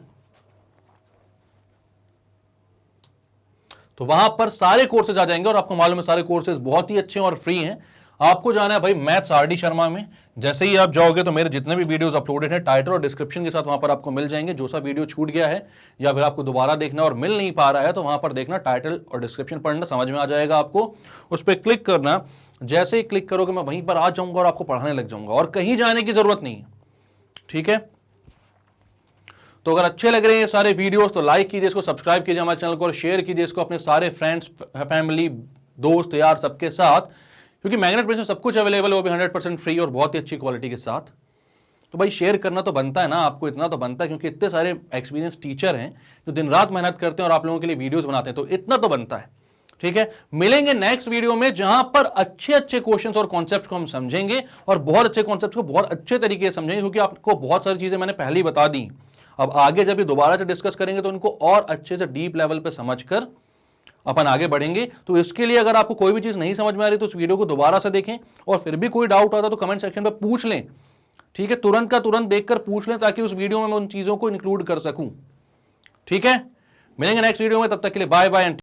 तो वहां पर सारे कोर्सेज आ जाएंगे, और आपको मालूम है सारे कोर्सेज बहुत ही अच्छे और फ्री हैं। आपको जाना है भाई मैथ्स आरडी शर्मा में। जैसे ही आप जाओगे तो मेरे जितने भी वीडियोस अपलोडेड हैं टाइटल और डिस्क्रिप्शन के साथ वहां पर आपको मिल जाएंगे। जो सा वीडियो छूट गया है या फिर आपको दोबारा देखना और मिल नहीं पा रहा है तो वहां पर देखना, टाइटल और डिस्क्रिप्शन पढ़ना, समझ में आ जाएगा आपको। उस पर क्लिक करना, जैसे ही क्लिक करोगे मैं वहीं पर आ जाऊंगा और आपको पढ़ाने लग जाऊंगा और कहीं जाने की जरूरत नहीं है, ठीक है। तो अगर अच्छे लग रहे हैं ये सारे वीडियोस तो लाइक कीजिए इसको, सब्सक्राइब कीजिए हमारे चैनल को और शेयर कीजिए इसको अपने सारे फ्रेंड्स, फैमिली, दोस्त यार सबके साथ, क्योंकि मैग्नेट ब्रेन्स में सब कुछ अवेलेबल है, वो भी 100% फ्री और बहुत ही अच्छी क्वालिटी के साथ। तो भाई शेयर करना तो बनता है ना आपको, इतना तो बनता है, क्योंकि इतने सारे एक्सपीरियंस टीचर हैं जो दिन रात मेहनत करते हैं और आप लोगों के लिए वीडियोस बनाते हैं, तो इतना तो बनता है, ठीक है। मिलेंगे नेक्स्ट वीडियो में जहां पर अच्छे अच्छे क्वेश्चंस और कॉन्सेप्ट्स को हम समझेंगे और बहुत अच्छे कॉन्सेप्ट्स को बहुत अच्छे तरीके से समझेंगे, क्योंकि आपको बहुत सारी चीजें मैंने पहले ही बता दी। अब आगे जब ये दोबारा से डिस्कस करेंगे तो उनको और अच्छे से डीप लेवल पे समझकर अपन आगे बढ़ेंगे। तो इसके लिए अगर आपको कोई भी चीज नहीं समझ में आ रही तो उस वीडियो को दोबारा से देखें और फिर भी कोई डाउट आता तो कमेंट सेक्शन पे पूछ लें, ठीक है। तुरंत का तुरंत देखकर पूछ लें ताकि उस वीडियो में मैं उन चीजों को इंक्लूड कर सकूं, ठीक है। मिलेंगे नेक्स्ट वीडियो में, तब तक के लिए बाय बाय।